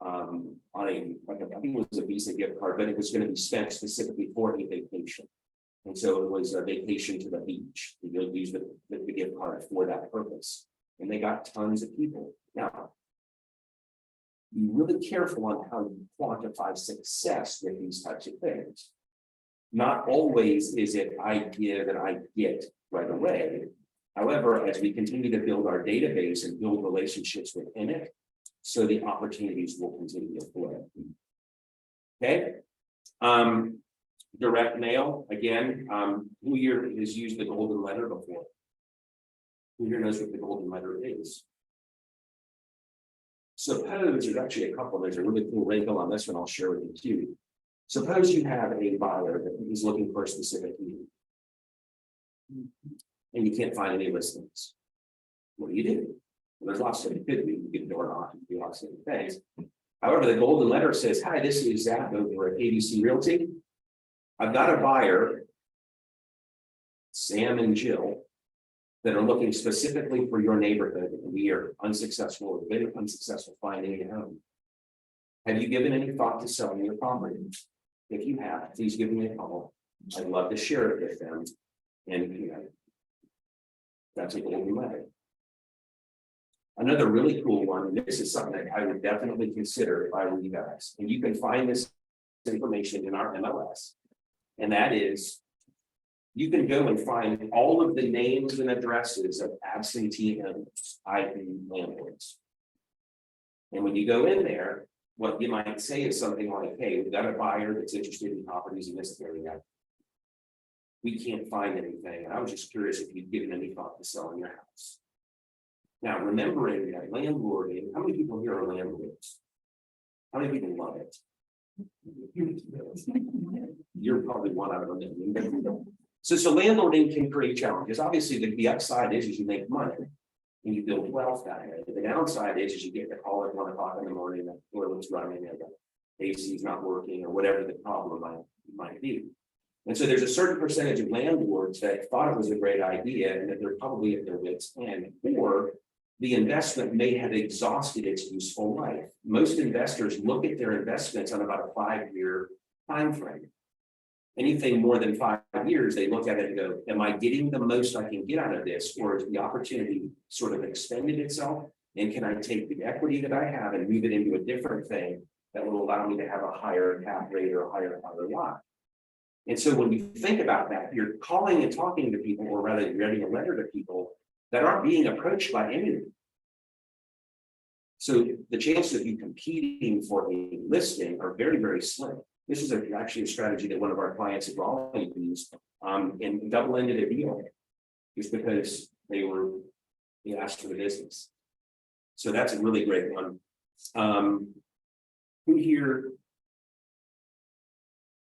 on I think it was a Visa gift card, but it was going to be spent specifically for a vacation. And so it was a vacation to the beach. You'll use the gift card for that purpose. And they got tons of people. Now, be really careful on how you quantify success with these types of things. Not always is it I give and I get right away. However, as we continue to build our database and build relationships within it, so the opportunities will continue to flow. Okay. Direct mail, again, who here has used the golden letter before? Who here knows what the golden letter is? Suppose there's actually a couple, there's a really cool wrinkle on this one I'll share with you too. Suppose you have a buyer that is looking for a specific need, and you can't find any listings. What do? Well, there's lots of things you could do. You can door knock, you can do lots of things. However, the golden letter says, hi, this is Zach over at ABC Realty. I've got a buyer, Sam and Jill, that are looking specifically for your neighborhood, and we are unsuccessful, have been unsuccessful finding a home. Have you given any thought to selling your property? If you have, please give me a call. I'd love to share it with them. And that's a golden letter. Another really cool one, and this is something that I would definitely consider if I were you guys. And you can find this information in our MLS. And that is, you can go and find all of the names and addresses of absentee owners, i.e. landlords. And when you go in there, what you might say is something like, hey, we've got a buyer that's interested in properties in this area. We can't find anything. And I was just curious if you'd given any thought to selling your house. Now, remembering that landlording, how many people here are landlords? How many people love it? You're probably one out of a million. So landlording can create challenges. Obviously, the upside is you make money and you build wealth that way. The downside is you get the call at 1 o'clock in the morning, that toilet's running, and AC is not working, or whatever the problem might be. And so there's a certain percentage of landlords that thought it was a great idea and that they're probably at their wits' end, or the investment may have exhausted its useful life. Most investors look at their investments on about a 5-year time frame. Anything more than 5 years, they look at it and go, am I getting the most I can get out of this? Or is the opportunity sort of extended itself? And can I take the equity that I have and move it into a different thing that will allow me to have a higher cap rate or a higher lot? And so when you think about that, you're calling and talking to people, or rather you're writing a letter to people that aren't being approached by anyone. So the chances of you competing for a listing are very, very slim. This is actually a strategy that one of our clients at Raleigh used and double-ended a deal just because they asked for the business. So that's a really great one. Who here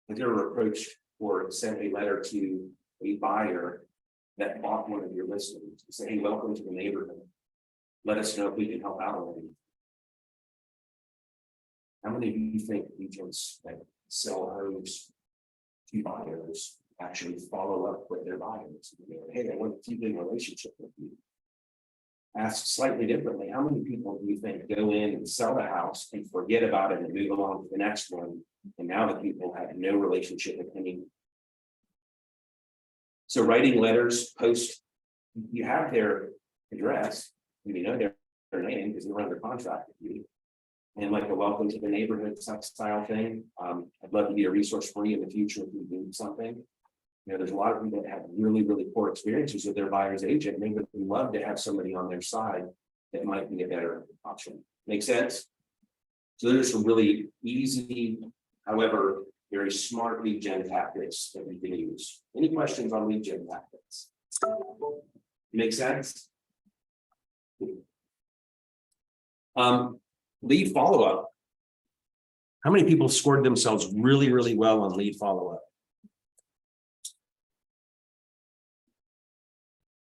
has ever approached or sent a letter to a buyer that bought one of your listings to say, hey, welcome to the neighborhood. Let us know if we can help out on it. How many of you think agents that sell homes to buyers actually follow up with their buyers? Hey, I want to keep in a relationship with you. Ask slightly differently, how many people do you think go in and sell the house and forget about it and move along to the next one? And now the people have no relationship with anyone. So writing letters, post, you have their address, you know their name because they're under contract with you. And like a welcome to the neighborhood style thing. I'd love to be a resource for you in the future if you do something. You know, there's a lot of people that have really, really poor experiences with their buyer's agent. They would love to have somebody on their side that might be a better option. Make sense? So there's some really easy, however, very smart lead gen tactics that we can use. Any questions on lead gen tactics? Make sense? Lead follow-up. How many people scored themselves really, really well on lead follow-up?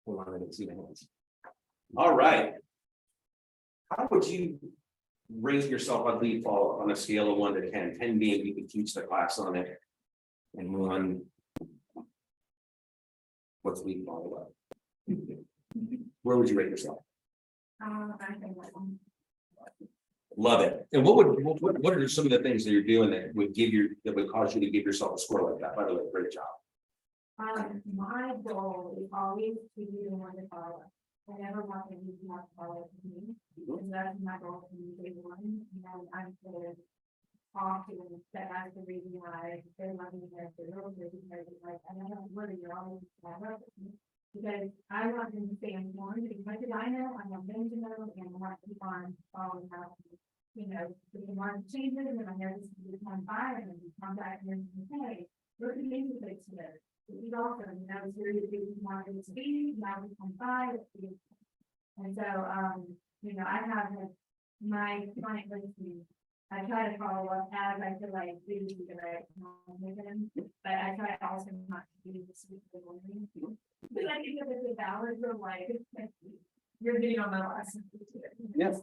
Hold on, I didn't see the hands. All right. How would you rate yourself on lead follow-up on a scale of 1 to 10? 10 being you could teach the class on it, and 1, what's lead follow-up? Where would you rate yourself? I think that one. Love it. And what are some of the things that you're doing that would cause you to give yourself a score like that? By the way, great job. My goal is always to be the one to follow. I never want to be not follow me. And that's my goal from day one. And I'm going to talk to them that that's the reason why they're loving their real estate, because like I don't know whether you're always because I want them to stay informed because much as I know, I want them to know and I want to keep on following how you know, if the market changes and I know this is the time buyer and we contact them and say, we're the name of it together. We also know it's really big market speed, now we come by. And so you know, I have my client listing. I try to follow up as I feel like this is the right time with them, but I try also not to do this with the women. But I think that the balance of like you're getting on my last. Yes,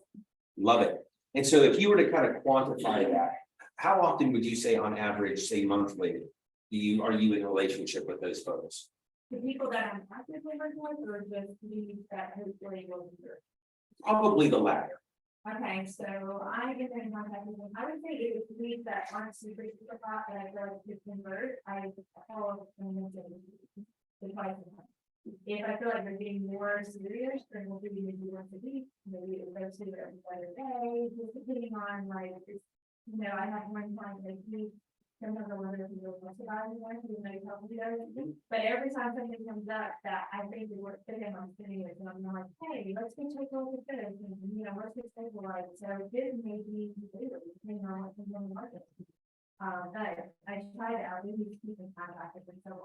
love it. And so if you were to kind of quantify that, how often would you say on average, say monthly, are you in a relationship with those folks? The people that I'm actively working with, or just leads that hopefully will be. Probably the latter. Okay, so I get in contact with them. I would say it was leads that aren't super hot that I feel like to convert. I follow them the twice a month. If I feel like they're getting more serious, then we'll do maybe once a week, maybe it goes to every other day, just depending on like, you know, I have one client that he sometimes I wonder if he really wants to buy one, he may help me there. But every time something comes up that I think it works for him, I'm sitting there and I'm like, hey, let's go take a look at this, and you know, let's get stabilized. So this may be depending on what's in the market. But I try to at least keep in contact with them.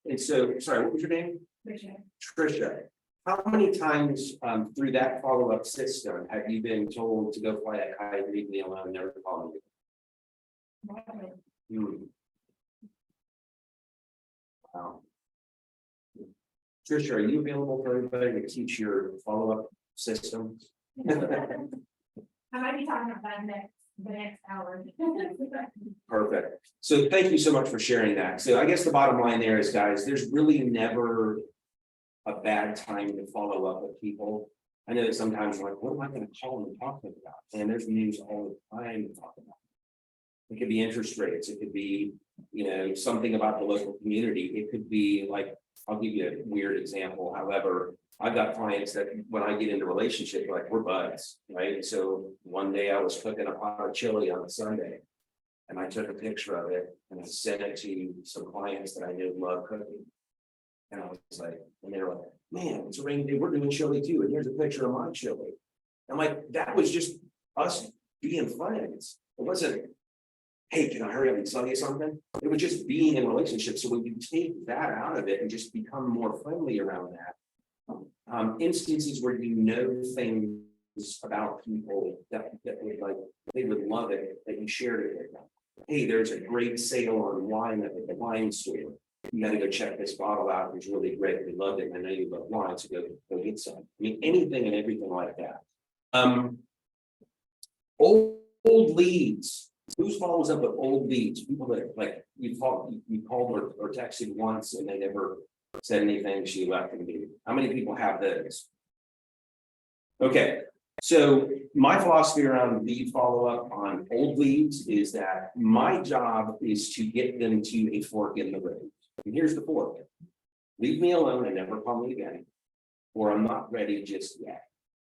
And so, sorry, what was your name? Trisha. How many times through that follow-up system have you been told to go fly a kite, leave me alone, never call me? Wow. Trisha, are you available for everybody to teach your follow-up system? I might be talking about that next. the next hour. Perfect. So thank you so much for sharing that. So I guess the bottom line there is, guys, there's really never a bad time to follow up with people. I know that sometimes we're like, what am I going to call them and talk to them about? And there's news all the time to talk about. It could be interest rates. It could be, something about the local community. It could be like, I'll give you a weird example. However, I've got clients that when I get into relationship, like we're buds, right? So one day I was cooking a pot of chili on a Sunday and I took a picture of it and I sent it to some clients that I knew love cooking. And I was like, and they were like, man, it's a rainy day. We're doing chili too. And here's a picture of my chili. I'm like, that was just us being friends. It wasn't, hey, can I hurry up and tell you something? It was just being in a relationship. So when you take that out of it and just become more friendly around that, instances where things about people that would like, they would love it, that you shared it with them. Hey, there's a great sale on wine at the wine store. You got to go check this bottle out. It was really great. We loved it. And I know you love wine, so go get some. I mean, anything and everything like that. Old leads. Who follows up with old leads? People that like you called or texted once and they never said anything. She left the meeting. How many people have those? Okay. So my philosophy around lead follow-up on old leads is that my job is to get them to a fork in the road. And here's the fork. Leave me alone and never call me again, or I'm not ready just yet.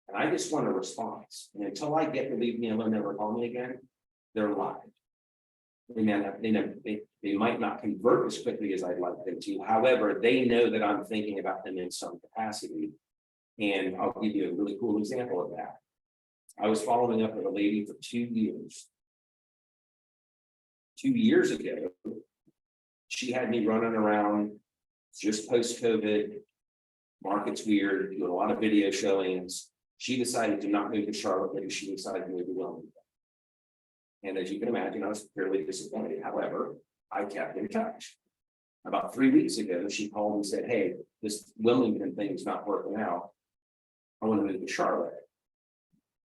And I just want a response. And until I get to leave me alone, never call me again, they're live. They might not convert as quickly as I'd like them to. However, they know that I'm thinking about them in some capacity. And I'll give you a really cool example of that. I was following up with a lady for 2 years. 2 years ago, she had me running around just post-COVID. Market's weird, doing a lot of video showings. She decided to not move to Charlotte, but she decided to move to Wilmington. And as you can imagine, I was fairly disappointed. However, I kept in touch. About 3 weeks ago, she called and said, hey, this Wilmington thing is not working out. I want to move to Charlotte.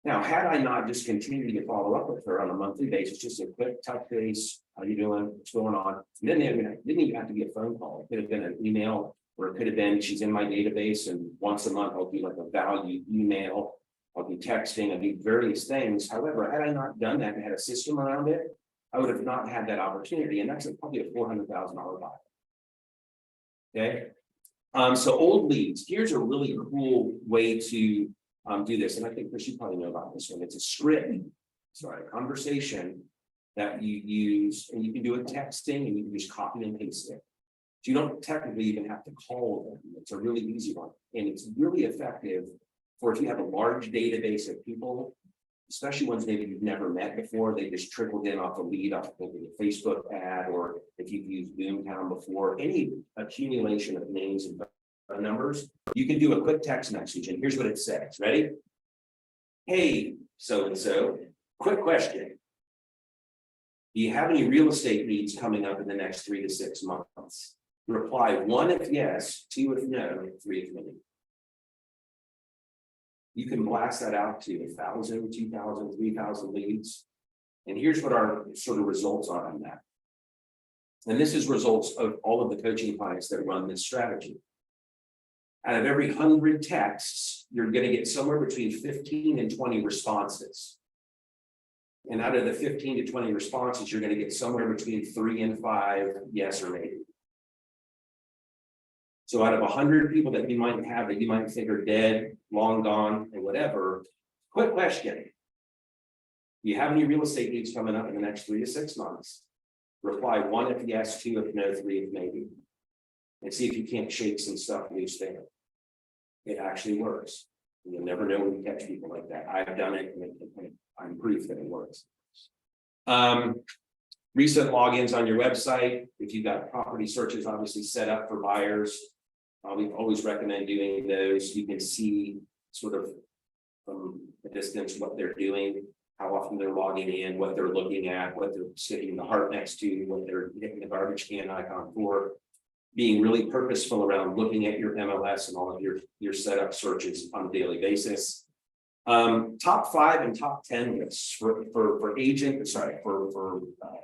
Now, had I not just continued to follow up with her on a monthly basis, just a quick touch base, how you doing, what's going on? And then it didn't even have to be a phone call. It could have been an email, or it could have been she's in my database and once a month I'll do like a value email. I'll be texting, I'll do various things. However, had I not done that and had a system around it, I would have not had that opportunity. And that's probably a $400,000 buy. Okay. So old leads, here's a really cool way to do this. And I think Chris, you probably know about this one. It's a script, a conversation that you use, and you can do it texting and you can just copy and paste it. So you don't technically even have to call them. It's a really easy one. And it's really effective for if you have a large database of people, especially ones maybe you've never met before, they just trickled in off a lead, off maybe a Facebook ad, or if you've used Boomtown before, any accumulation of names and numbers, you can do a quick text message. And here's what it says. Ready? Hey, so-and-so, quick question. Do you have any real estate needs coming up in the next 3 to 6 months? Reply 1 if yes, 2 if no, 3 if maybe. You can blast that out to 1,000, 2,000, 3,000 leads. And here's what our sort of results are on that. And this is results of all of the coaching clients that run this strategy. Out of every 100 texts, you're going to get somewhere between 15 and 20 responses. And out of the 15 to 20 responses, you're going to get somewhere between 3 and 5 yes or maybe. So out of 100 people that you might have that you might think are dead, long gone, and whatever, quick question. Do you have any real estate needs coming up in the next 3 to 6 months? Reply 1 if yes, 2 if no, 3 if maybe. And see if you can't shake some stuff loose there. It actually works. You'll never know when you catch people like that. I've done it, and I'm proof that it works. Recent logins on your website. If you've got property searches obviously set up for buyers, we always recommend doing those. You can see sort of from a distance what they're doing, how often they're logging in, what they're looking at, what they're sticking the heart next to, what they're hitting the garbage can icon for. Being really purposeful around looking at your MLS and all of your setup searches on a daily basis. Top 5 and top 10 lists for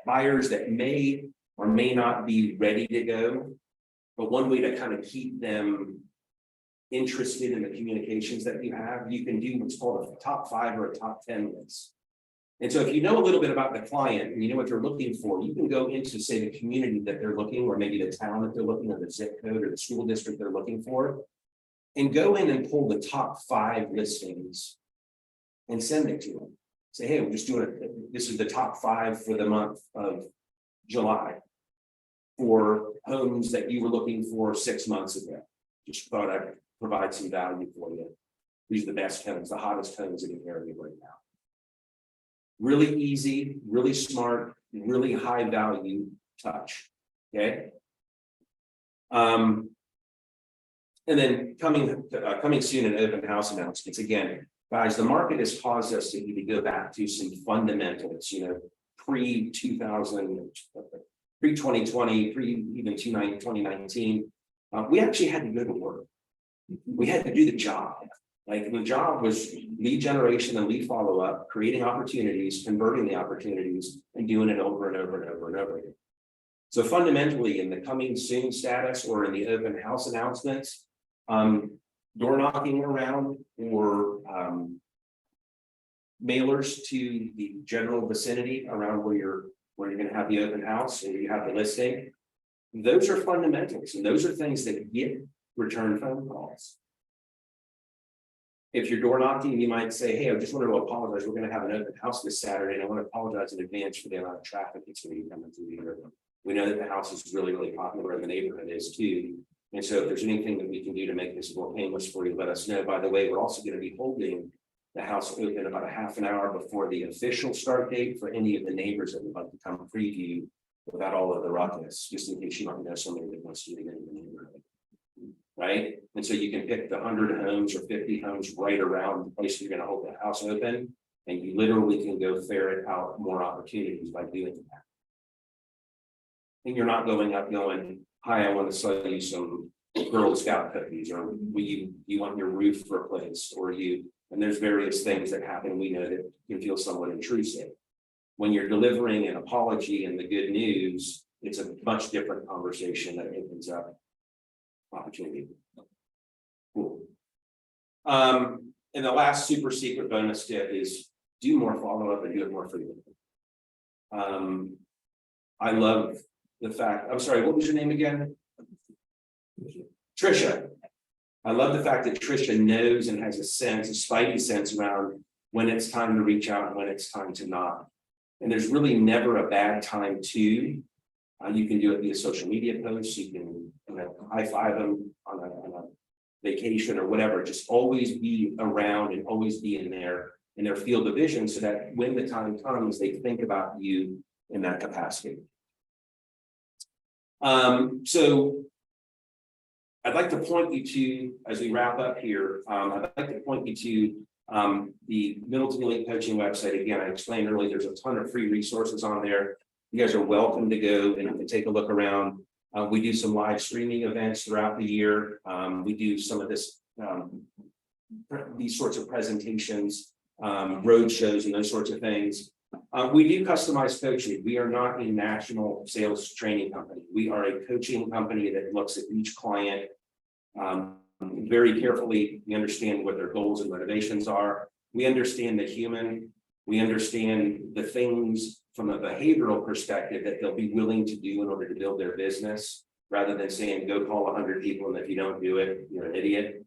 buyers that may or may not be ready to go. But one way to kind of keep them interested in the communications that you have, you can do what's called a top 5 or a top 10 list. And so if you know a little bit about the client and you know what they're looking for, you can go into, say, the community that they're looking, or maybe the town that they're looking, or the zip code or the school district they're looking for, and go in and pull the top 5 listings and send it to them. Say, hey, we're just doing it. This is the top 5 for the month of July for homes that you were looking for 6 months ago. Just thought I'd provide some value for you. These are the best homes, the hottest homes in the area right now. Really easy, really smart, really high value touch. Okay. And then coming soon in open house announcements. Again, guys, the market has caused us to need to go back to some fundamentals, pre-2000, pre-2020, even 2019. We actually had to go to work. We had to do the job. Like, the job was lead generation and lead follow-up, creating opportunities, converting the opportunities, and doing it over and over and over and over again. So fundamentally, in the coming soon status or in the open house announcements, door knocking around or mailers to the general vicinity around where you're going to have the open house and you have the listing. Those are fundamentals, and those are things that get return phone calls. If you're door knocking, you might say, hey, I just wanted to apologize. We're going to have an open house this Saturday, and I want to apologize in advance for the amount of traffic that's going to be coming through the area. We know that the house is really, really popular, and the neighborhood is too. And so if there's anything that we can do to make this more painless for you, let us know. By the way, we're also going to be holding the house open about a half an hour before the official start date for any of the neighbors that would like to come preview without all of the ruckus, just in case you don't know somebody that wants to get in the neighborhood. Right? And so you can pick the 100 homes or 50 homes right around the place you're going to hold the house open, and you literally can go ferret out more opportunities by doing that. And you're not going up going, hi, I want to sell you some Girl Scout cookies, or you want your roof replaced, or and there's various things that happen. We know that can feel somewhat intrusive. When you're delivering an apology and the good news, it's a much different conversation that opens up opportunity. Cool. And the last super secret bonus tip is do more follow-up and do it more frequently. I love the fact, I'm sorry, what was your name again? Trisha. I love the fact that Trisha knows and has a sense, a spidey sense around when it's time to reach out and when it's time to not. And there's really never a bad time to. You can do it via social media posts. You can high five them on a vacation or whatever. Just always be around and always be in their field of vision, so that when the time comes, they think about you in that capacity. So I'd like to point you to, as we wrap up here, I'd like to point you to the Middleton Elite Coaching website. Again, I explained earlier, there's a ton of free resources on there. You guys are welcome to go and take a look around. We do some live streaming events throughout the year. We do some of these sorts of presentations, road shows and those sorts of things. We do customized coaching. We are not a national sales training company. We are a coaching company that looks at each client very carefully. We understand what their goals and motivations are. We understand the human. We understand the things from a behavioral perspective that they'll be willing to do in order to build their business, rather than saying, go call 100 people, and if you don't do it, you're an idiot.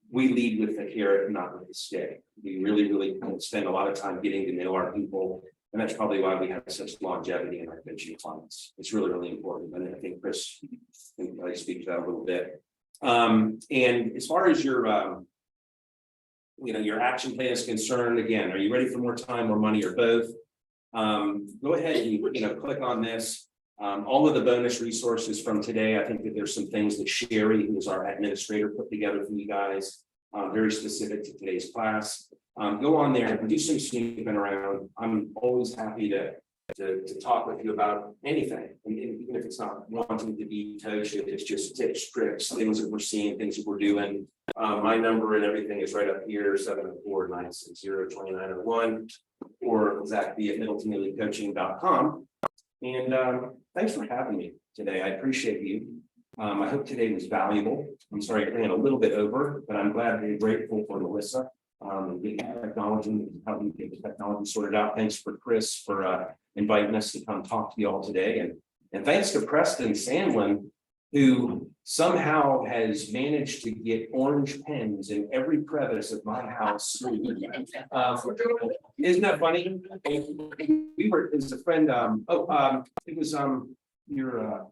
We lead with the carrot, not with the stick. We really, really spend a lot of time getting to know our people. And that's probably why we have such longevity in our coaching clients. It's really, really important. And I think Chris can probably speak to that a little bit. And as far as your action plan is concerned, again, are you ready for more time, more money, or both? Go ahead and click on this. All of the bonus resources from today. I think that there's some things that Sherry, who is our administrator, put together for you guys, very specific to today's class. Go on there and do some snooping around. I'm always happy to to talk with you about anything, and even if it's not wanting to be coached, if it's just tips, tricks, things that we're seeing, things that we're doing. My number and everything is right up here, 704-960-2901, or Zach B at MiddletonEliteCoaching.com. And thanks for having me today. I appreciate you. I hope today was valuable. I'm sorry I ran a little bit over, but I'm glad and grateful for Melissa. Getting technology, helping get the technology sorted out. Thanks for Chris for inviting us to come talk to you all today. And thanks to Preston Sandlin, who somehow has managed to get orange pens in every crevice of my house. Isn't that funny? We were, as a friend, it was your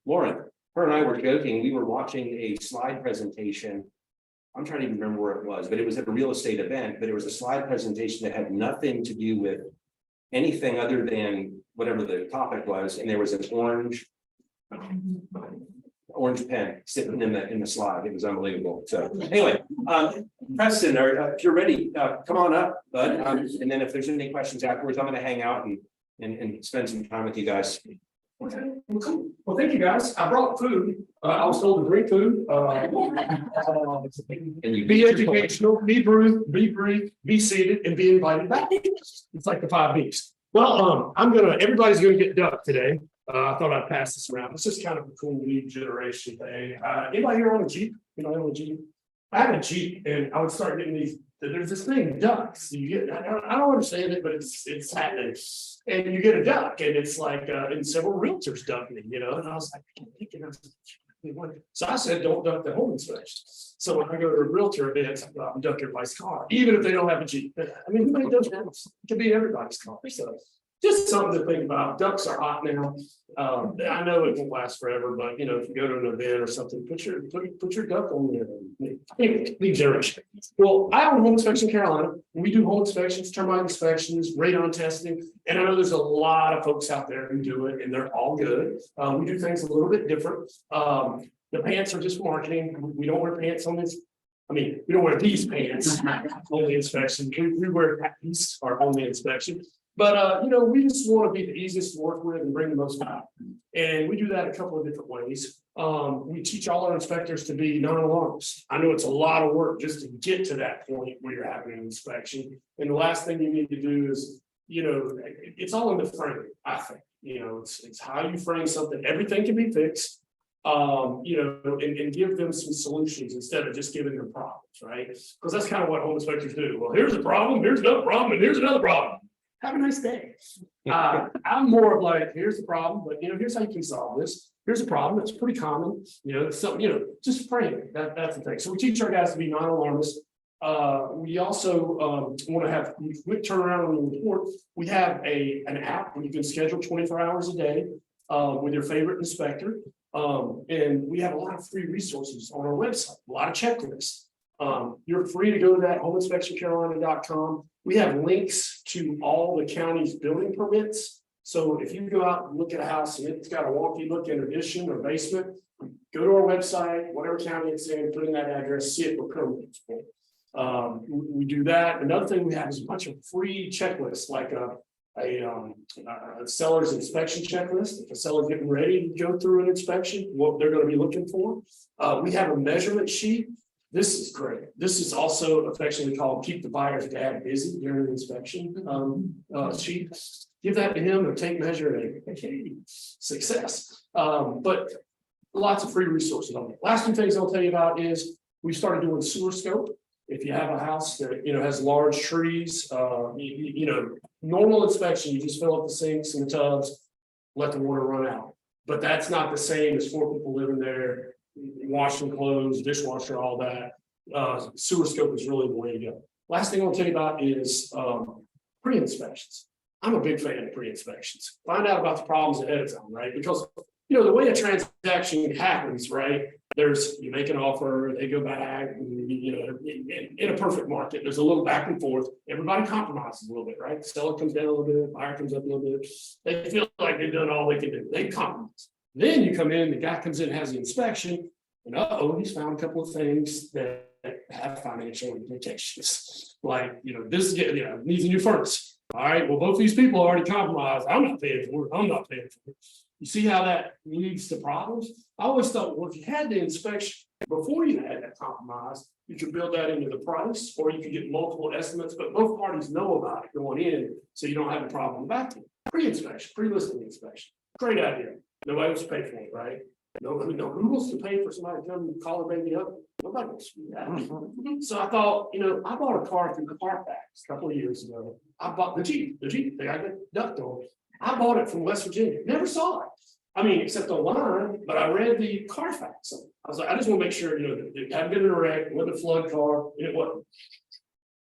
Lauren. Her and I were joking. We were watching a slide presentation. I'm trying to even remember where it was, but it was at a real estate event, but it was a slide presentation that had nothing to do with anything other than whatever the topic was. And there was an orange pen sitting in the slide. It was unbelievable. So anyway, Preston, if you're ready, come on up, bud. And then if there's any questions afterwards, I'm going to hang out and spend some time with you guys. Okay, well, cool. Well, thank you guys. I brought food. I was told to bring food. And you Be educational, be brief, be seated, and be invited back. It's like the 5 B's. Well, everybody's gonna get ducked today. I thought I'd pass this around. It's just kind of a cool lead generation thing. Anybody here on a Jeep? You know, on a Jeep? I have a Jeep, and I would start getting these. There's this thing, ducks. You get. I don't understand it, but it's happening. And you get a duck, and it's like, and several realtors ducked me, you know. And I was like, I can't think of it. So I said, don't duck the home inspection. So when I go to a realtor event, I'm duck everybody's car, even if they don't have a Jeep. I mean, who does that? It could be everybody's car. So just something to think about. Ducks are hot now. I know it won't last forever, but you know, if you go to an event or something, put your duck on there. Anyway, lead generation. Well, I own Home Inspection Carolina. We do home inspections, termite inspections, radon testing, and I know there's a lot of folks out there who do it, and they're all good. We do things a little bit different. The pants are just marketing. We don't wear pants on this. I mean, we don't wear these pants on the inspection. We wear these are on the inspection. But, you know, we just want to be the easiest to work with and bring the most out. And we do that a couple of different ways. We teach all our inspectors to be non-alarmists. I know it's a lot of work just to get to that point where you're having an inspection. And the last thing you need to do is, you know, it's all in the framing, I think. You know, it's how you frame something. Everything can be fixed. You know, and give them some solutions instead of just giving them problems, right? Because that's kind of what home inspectors do. Well, here's a problem, here's another problem, and here's another problem. Have a nice day. I'm more of like, here's the problem, but you know, here's how you can solve this. Here's a problem. It's pretty common. You know, it's something, you know, just frame it. That's the thing. So we teach our guys to be non-alarmist. We also want to have quick turnaround on the report. We have an app where you can schedule 24 hours a day with your favorite inspector. And we have a lot of free resources on our website, a lot of checklists. You're free to go to that homeinspectioncarolina.com. We have links to all the county's building permits. So if you go out and look at a house and it's got a wonky looking addition or basement, go to our website, whatever county it's in, put in that address, see if we're permits for. We do that. Another thing we have is a bunch of free checklists, like a seller's inspection checklist. If a seller's getting ready to go through an inspection, what they're going to be looking for. We have a measurement sheet. This is great. This is also affectionately called Keep the Buyer's Dad Busy during the inspection sheet. Give that to him and take measure and hey, success. But lots of free resources on it. Last 2 things I'll tell you about is we started doing sewer scope. If you have a house that, you know, has large trees, you know, normal inspection, you just fill up the sinks and the tubs, let the water run out. But that's not the same as 4 people living there, washing clothes, dishwasher, all that. Sewer scope is really the way to go. Last thing I'll tell you about is pre-inspections. I'm a big fan of pre-inspections. Find out about the problems ahead of time, right? Because, you know, the way a transaction happens, right? You make an offer, they go back, and, you know, in a perfect market, there's a little back and forth. Everybody compromises a little bit, right? The seller comes down a little bit, buyer comes up a little bit. They feel like they've done all they can do. They compromise. Then you come in, the guy comes in, has the inspection, and he's found a couple of things that have financial implications. Like, you know, this, you know, needs a new furnace. All right, well, both these people are already compromised. I'm not paying for it. I'm not paying for it. You see how that leads to problems? I always thought, well, if you had the inspection before you had that compromise, you could build that into the price, or you could get multiple estimates, but both parties know about it going in, so you don't have a problem back then. Pre-inspection, pre-listing inspection. Great idea. Nobody wants to pay for it, right? No, who wants to pay for somebody to come and call their baby up? Nobody wants to do that. So I thought, I bought a car through Carfax a couple of years ago. I bought the Jeep that I got ducked on. I bought it from West Virginia. Never saw it. I mean, except online, but I read the Carfax. I was like, I just want to make sure, that it hadn't been in a wreck, it wasn't a flood car, and it wasn't.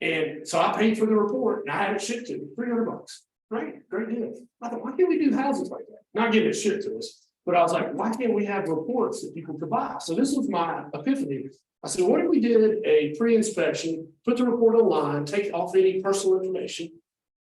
And so I paid for the report and I had it shipped to me, $300. Great deal. I thought, why can't we do houses like that? Not getting it shipped to us. But I was like, why can't we have reports that people could buy? So this was my epiphany. I said, what if we did a pre-inspection, put the report online, take off any personal information,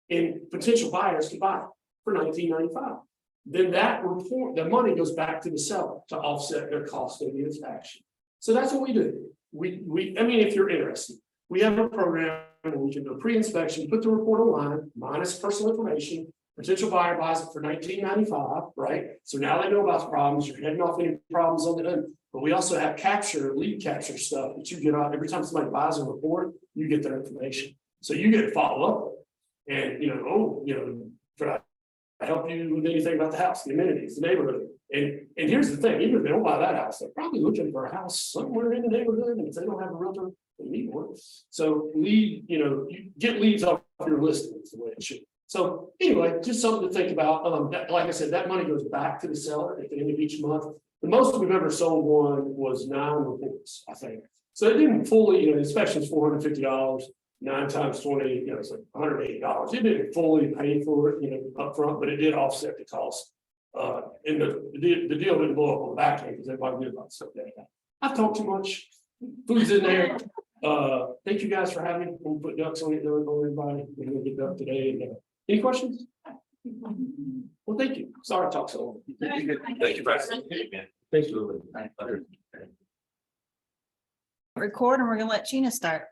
and potential buyers could buy it for $19.95. Then that report, the money goes back to the seller to offset their cost of the inspection. So that's what we do. I mean, if you're interested, we have a program where we can do a pre-inspection, put the report online, minus personal information. Potential buyer buys it for $19.95, right? So now they know about the problems. You're heading off any problems on the end. But we also have lead capture stuff that you get on every time somebody buys a report, you get their information. So you get to follow up and should I help you with anything about the house, the amenities, the neighborhood? And here's the thing, even if they don't buy that house, they're probably looking for a house somewhere in the neighborhood, and if they don't have a realtor, they need one. So you get leads off your listings the way it should. So anyway, just something to think about. Like I said, that money goes back to the seller at the end of each month. The most we've ever sold one was 9 reports, I think. So it didn't fully, the inspection is $450, 9 times 20, it's like $180. It didn't fully pay for it, upfront, but it did offset the cost. And the deal didn't blow up on the back end because everybody knew about stuff like that. I've talked too much. Food's in there. Thank you guys for having me. We'll put ducks on it, everybody. We're gonna get duck today. And, any questions? Well, thank you. Sorry to talk so long. Thank you, President. Thanks for the Record and we're gonna let Gina start.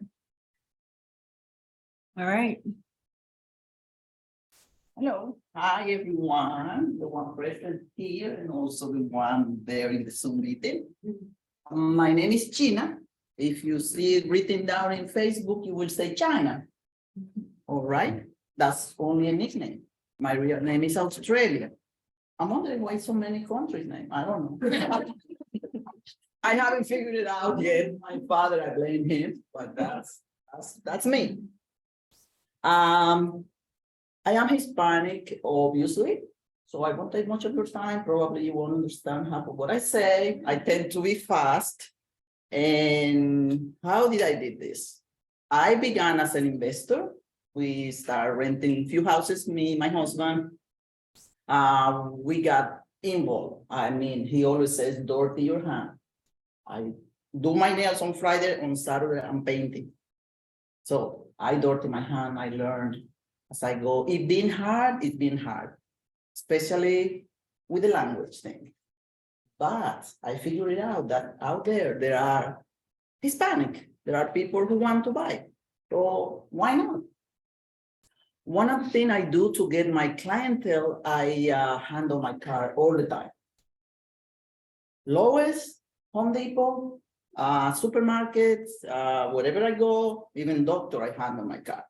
All right. Hello, hi everyone, the one present here and also the one there in the Zoom meeting. My name is Gina. If you see it written down in Facebook, you will say China. All right, that's only a nickname. My real name is Australia. I'm wondering why so many countries name. I don't know. I haven't figured it out yet. My father, I blame him, but that's me. I am Hispanic, obviously, so I won't take much of your time. Probably you won't understand half of what I say. I tend to be fast. And how did I do this? I began as an investor. We started renting a few houses, me, my husband. We got involved. I mean, he always says, dirty your hand. I do my nails on Friday, on Saturday, I'm painting. So I dirty my hand, I learned as I go. It's been hard, especially with the language thing. But I figured it out that out there are Hispanic. There are people who want to buy. So why not? One of the things I do to get my clientele, I handle my car all the time. Lowe's, Home Depot, supermarkets, wherever I go, even doctor, I handle my car.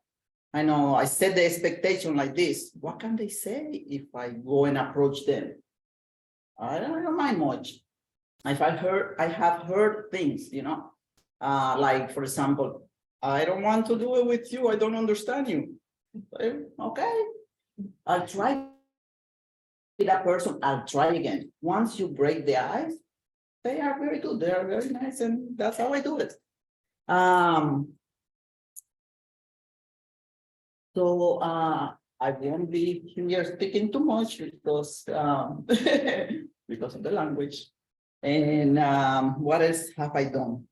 I know I set the expectation like this. What can they say if I go and approach them? I don't mind much. If I have heard things, like for example, I don't want to do it with you. I don't understand you. Okay, I'll try with that person. I'll try again. Once you break the ice, they are very good. They are very nice, and that's how I do it. So I won't be here speaking too much because because of the language. And what else have I done?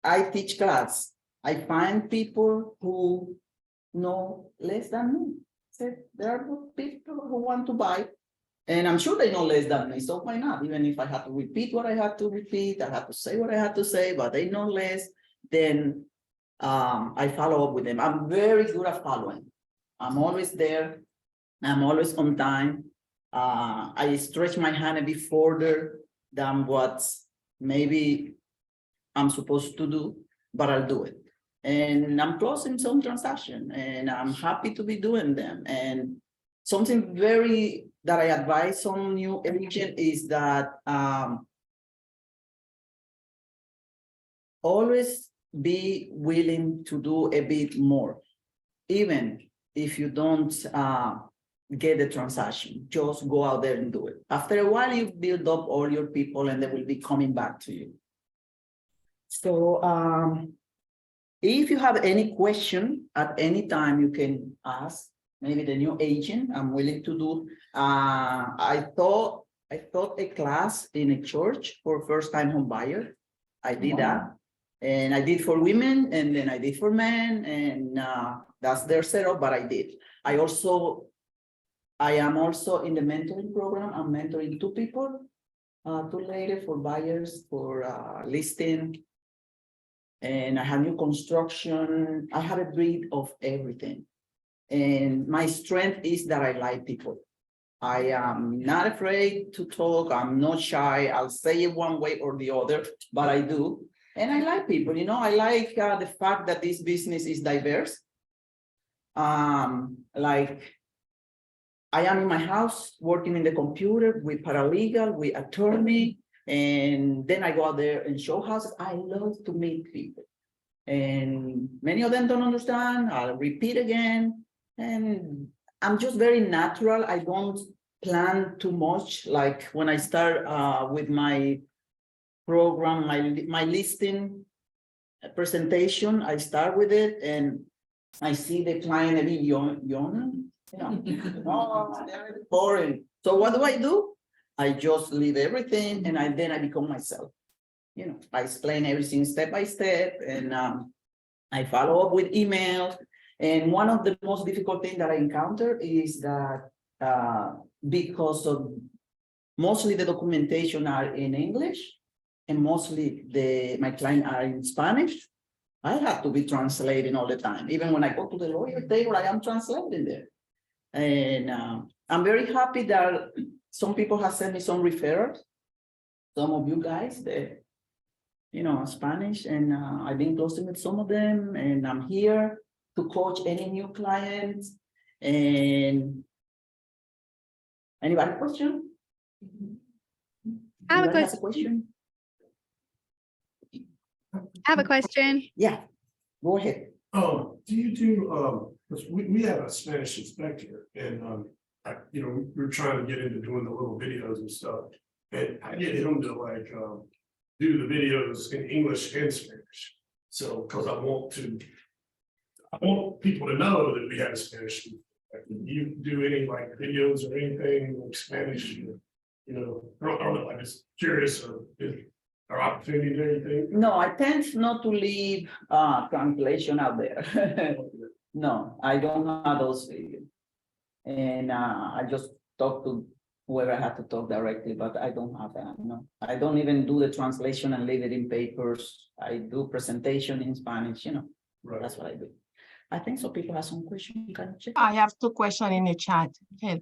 I teach class. I find people who know less than me. So there are people who want to buy, and I'm sure they know less than me. So why not? Even if I have to repeat what I have to repeat, I have to say what I have to say, but they know less, then I follow up with them. I'm very good at following. I'm always there. I'm always on time. I stretch my hand a bit further than what maybe I'm supposed to do, but I'll do it. And I'm closing some transaction and I'm happy to be doing them. And something very that I advise some new agent is that always be willing to do a bit more, even if you don't get the transaction. Just go out there and do it. After a while, you build up all your people and they will be coming back to you. So if you have any question at any time, you can ask maybe the new agent. I'm willing to do. I taught a class in a church for first-time home buyer. I did that. And I did for women, and then I did for men, and that's their setup, but I did. I am also in the mentoring program. I'm mentoring 2 people, 2 ladies for buyers, for listing. And I have new construction. I have a bit of everything. And my strength is that I like people. I am not afraid to talk. I'm not shy. I'll say it one way or the other, but I do. And I like people, I like the fact that this business is diverse. Like I am in my house working in the computer with paralegal, with attorney, and then I go out there and show houses. I love to meet people. And many of them don't understand. I'll repeat again. And I'm just very natural. I don't plan too much. Like when I start with my program, my listing presentation, I start with it and I see the client a bit yawning, oh, they're boring. So what do? I just leave everything and then I become myself. I explain everything step by step and I follow up with emails. And one of the most difficult things that I encounter is that because of mostly the documentation are in English, and mostly my clients are in Spanish, I have to be translating all the time. Even when I go to the lawyer table, I am translating there. And I'm very happy that some people have sent me some referrals. Some of you guys, Spanish, and I've been closing with some of them, and I'm here to coach any new clients. And anybody question? I have a Anybody has question. I have a question. Yeah, go ahead. Do you do, because we have a Spanish inspector and, we're trying to get into doing the little videos and stuff. And I get him to like, do the videos in English and Spanish. So, because I want people to know that we have a Spanish. Do you do any like videos or anything like Spanish? I don't know, I'm just curious or opportunity or anything. No, I tend not to leave translation out there. No, I don't have those videos. And I just talk to whoever I have to talk directly, but I don't have that. No, I don't even do the translation and leave it in papers. I do presentation in Spanish, Right. That's what I do. I think so. People have some questions. Can you check? I have 2 questions in the chat. I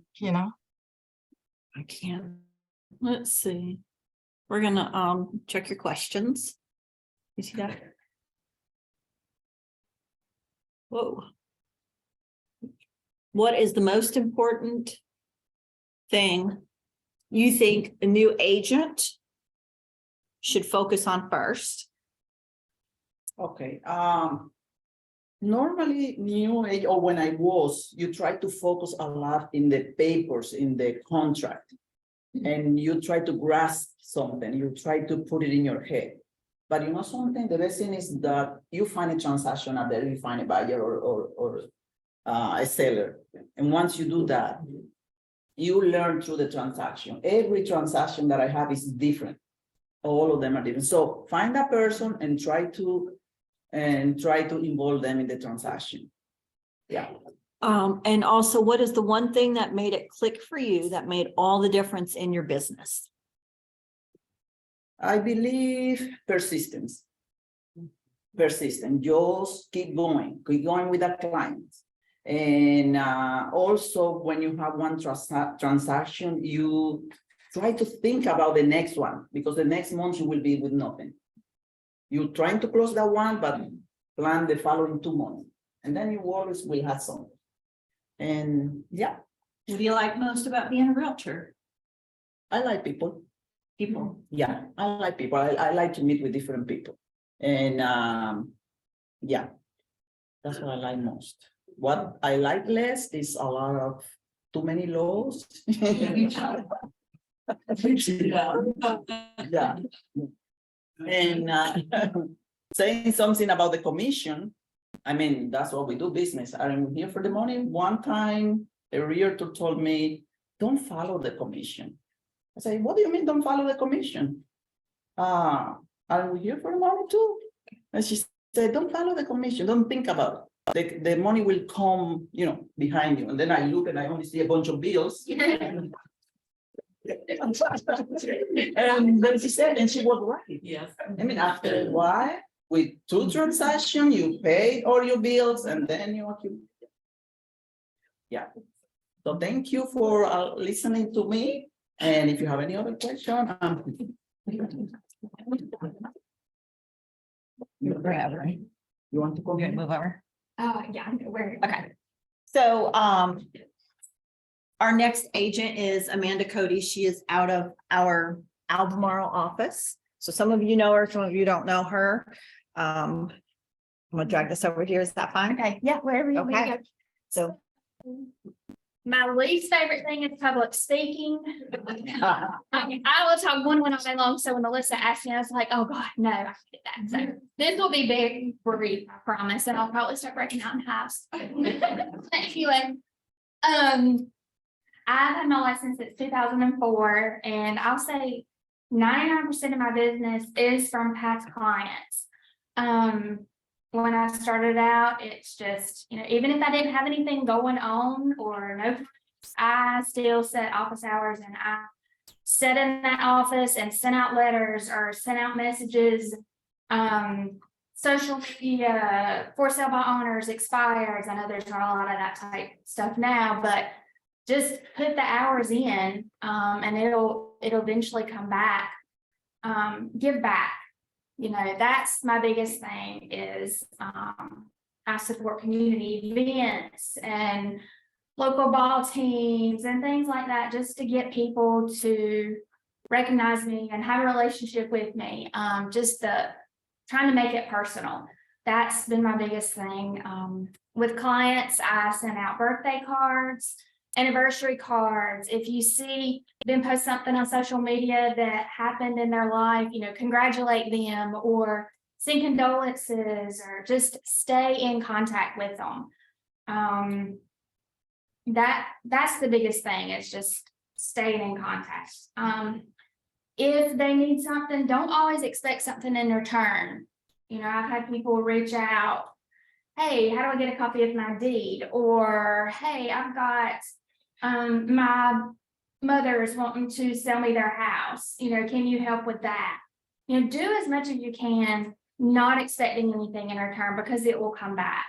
can't. Let's see. We're gonna check your questions. You see that? Whoa. What is the most important thing you think a new agent should focus on first? Okay. Normally, new age, or when I was, you try to focus a lot in the papers, in the contract, and you try to grasp something, you try to put it in your head. But something, the best thing is that you find a transaction out there, you find a buyer or a seller. And once you do that, you learn through the transaction. Every transaction that I have is different. All of them are different. So find a person and try to involve them in the transaction. Yeah. And also, what is the one thing that made it click for you that made all the difference in your business? I believe persistence. Persistent. Just keep going with the clients. And also, when you have one transaction, you try to think about the next one, because the next month you will be with nothing. You're trying to close that one, but plan the following 2 months, and then you always will have some. And yeah, What do you like most about being a realtor? I like people. People. Yeah, I like people. I like to meet with different people. And yeah, that's what I like most. What I like less is a lot of too many laws. Yeah. And saying something about the commission, I mean, that's what we do business. I'm here for the money. One time, a realtor told me, don't follow the commission. I say, what do you mean don't follow the commission? Are we here for the money too? And she said, don't follow the commission. Don't think about it. The money will come, behind you. And then I look and I only see a bunch of bills. And then she said, and she was right. Yes. I mean, after a while, with 2 transactions, you pay all your bills and then you accumulate. Yeah. So thank you for listening to me. And if you have any other question, you want to go ahead? Move over. Yeah, where? Okay. So, our next agent is Amanda Cody. She is out of our Albemarle office. So some of you know her, some of you don't know her. I'm gonna drag this over here. Is that fine? Okay, yeah, wherever you want to Okay. go. So, My least favorite thing is public speaking. I will talk one all day long, so when Alyssa asked me, I was like, oh God, no, I can't do that. So this will be very brief, I promise, and I'll probably start breaking out in halves. Anyway, I've had my license since 2004, and I'll say 99% of my business is from past clients. When I started out, it's just, even if I didn't have anything going on or no, I still set office hours and I sat in that office and sent out letters or sent out messages, social media, for sale by owners, expires. I know there's not a lot of that type stuff now, but just put the hours in, and it'll eventually come back. Give back. That's my biggest thing is I support community events and local ball teams and things like that, just to get people to recognize me and have a relationship with me. Just trying to make it personal. That's been my biggest thing. With clients, I send out birthday cards, anniversary cards. If you see them post something on social media that happened in their life, congratulate them or send condolences or just stay in contact with them. That's the biggest thing, is just staying in contact. If they need something, don't always expect something in return. I've had people reach out, hey, how do I get a copy of my deed? Or, hey, I've got my mother is wanting to sell me their house. Can you help with that? Do as much as you can, not expecting anything in return, because it will come back.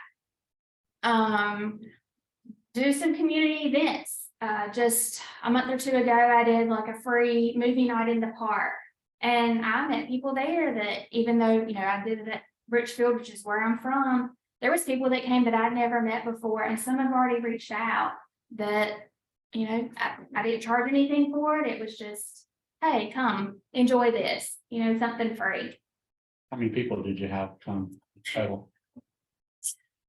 Do some community events. Just a month or 2 ago, I did like a free movie night in the park. And I met people there that, even though, I did it at Richfield, which is where I'm from, there was people that came that I'd never met before. And some have already reached out that, I didn't charge anything for it. It was just, hey, come enjoy this, something free. How many people did you have come total?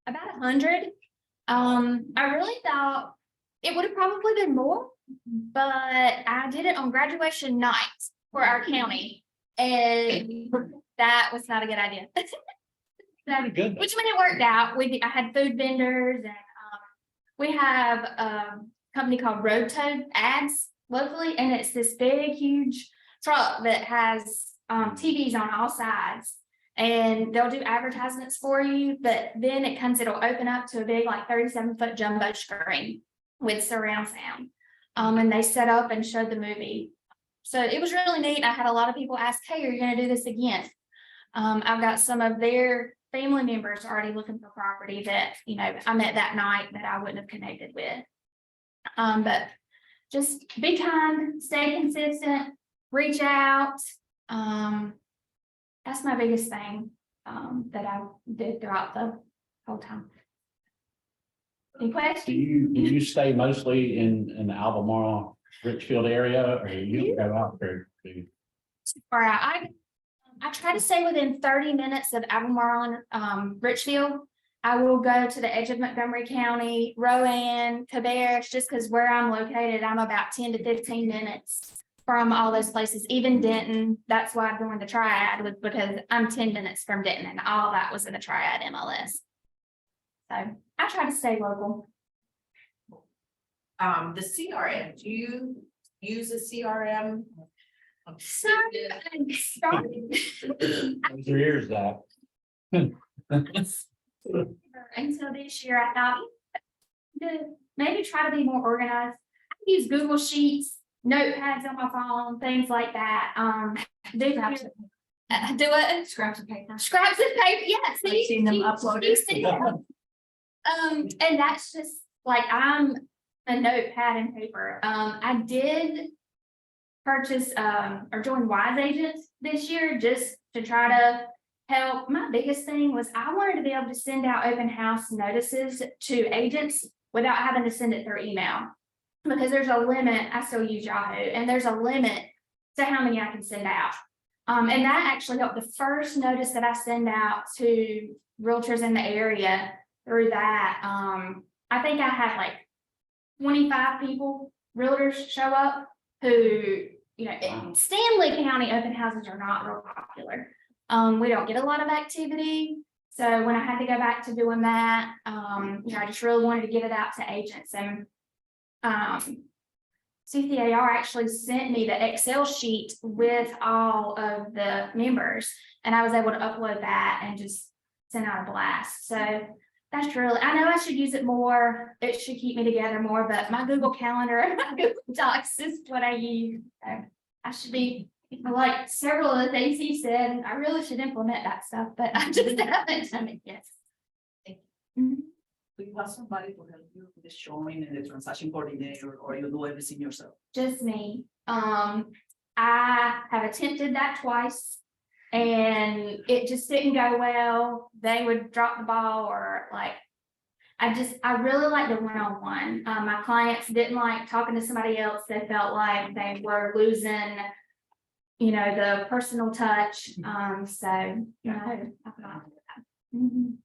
About 100. I really thought it would have probably been more, but I did it on graduation night for our county, and that was not a good idea. Pretty good. Which when it worked out, I had food vendors, and we have a company called Road Toad Ads locally, and it's this big, huge truck that has TVs on all sides, and they'll do advertisements for you. But then it'll open up to a big, like 37-foot jumbo screen with surround sound, and they set up and showed the movie. So it was really neat. I had a lot of people ask, hey, are you going to do this again? I've got some of their family members already looking for property that, you know, I met that night that I wouldn't have connected with. But just be kind, stay consistent, reach out. That's my biggest thing, that I did throughout the whole time. Any Do questions? you stay mostly in the Albemarle, Richfield area, or you go out there? All right, I try to stay within 30 minutes of Albemarle and Richfield. I will go to the edge of Montgomery County, Rowan, Cabarrus, just because where I'm located, I'm about 10 to 15 minutes from all those places, even Denton. That's why I joined the Triad, was because I'm 10 minutes from Denton, and all that was in the Triad MLS. So I try to stay local. The CRM, do you use a CRM? Your ears that. Until this year, I thought maybe try to be more organized. I use Google Sheets, notepads on my phone, things like that. Do it. Scraps of paper. Scraps of paper, yes. I've seen them uploaded. You see them. And that's just like, I'm a notepad and paper. I did purchase or join Wise Agents this year just to try to help. My biggest thing was I wanted to be able to send out open house notices to agents without having to send it through email. Because there's a limit, I still use Yahoo, and there's a limit to how many I can send out. And that actually helped. The first notice that I send out to realtors in the area through that, I think I had like 25 people, realtors show up who, you know, Stanley County open houses are not real popular. We don't get a lot of activity. So when I had to go back to doing that, you know, I just really wanted to get it out to agents. And CCAR actually sent me the Excel sheet with all of the members, and I was able to upload that and just send out a blast. So that's really, I know I should use it more. It should keep me together more, but my Google Calendar and my Google Docs is what I use. So I should be, like several of the things he said, I really should implement that stuff, but I just haven't done it yet. Mhm. Do you have somebody to help you with the showing and the transaction coordinator, or you do everything yourself? Just me. I have attempted that twice and it just didn't go well. They would drop the ball, or like, I really like the one-on-one. My clients didn't like talking to somebody else. They felt like they were losing, you know, the personal touch. So, you know, I've not. Mhm.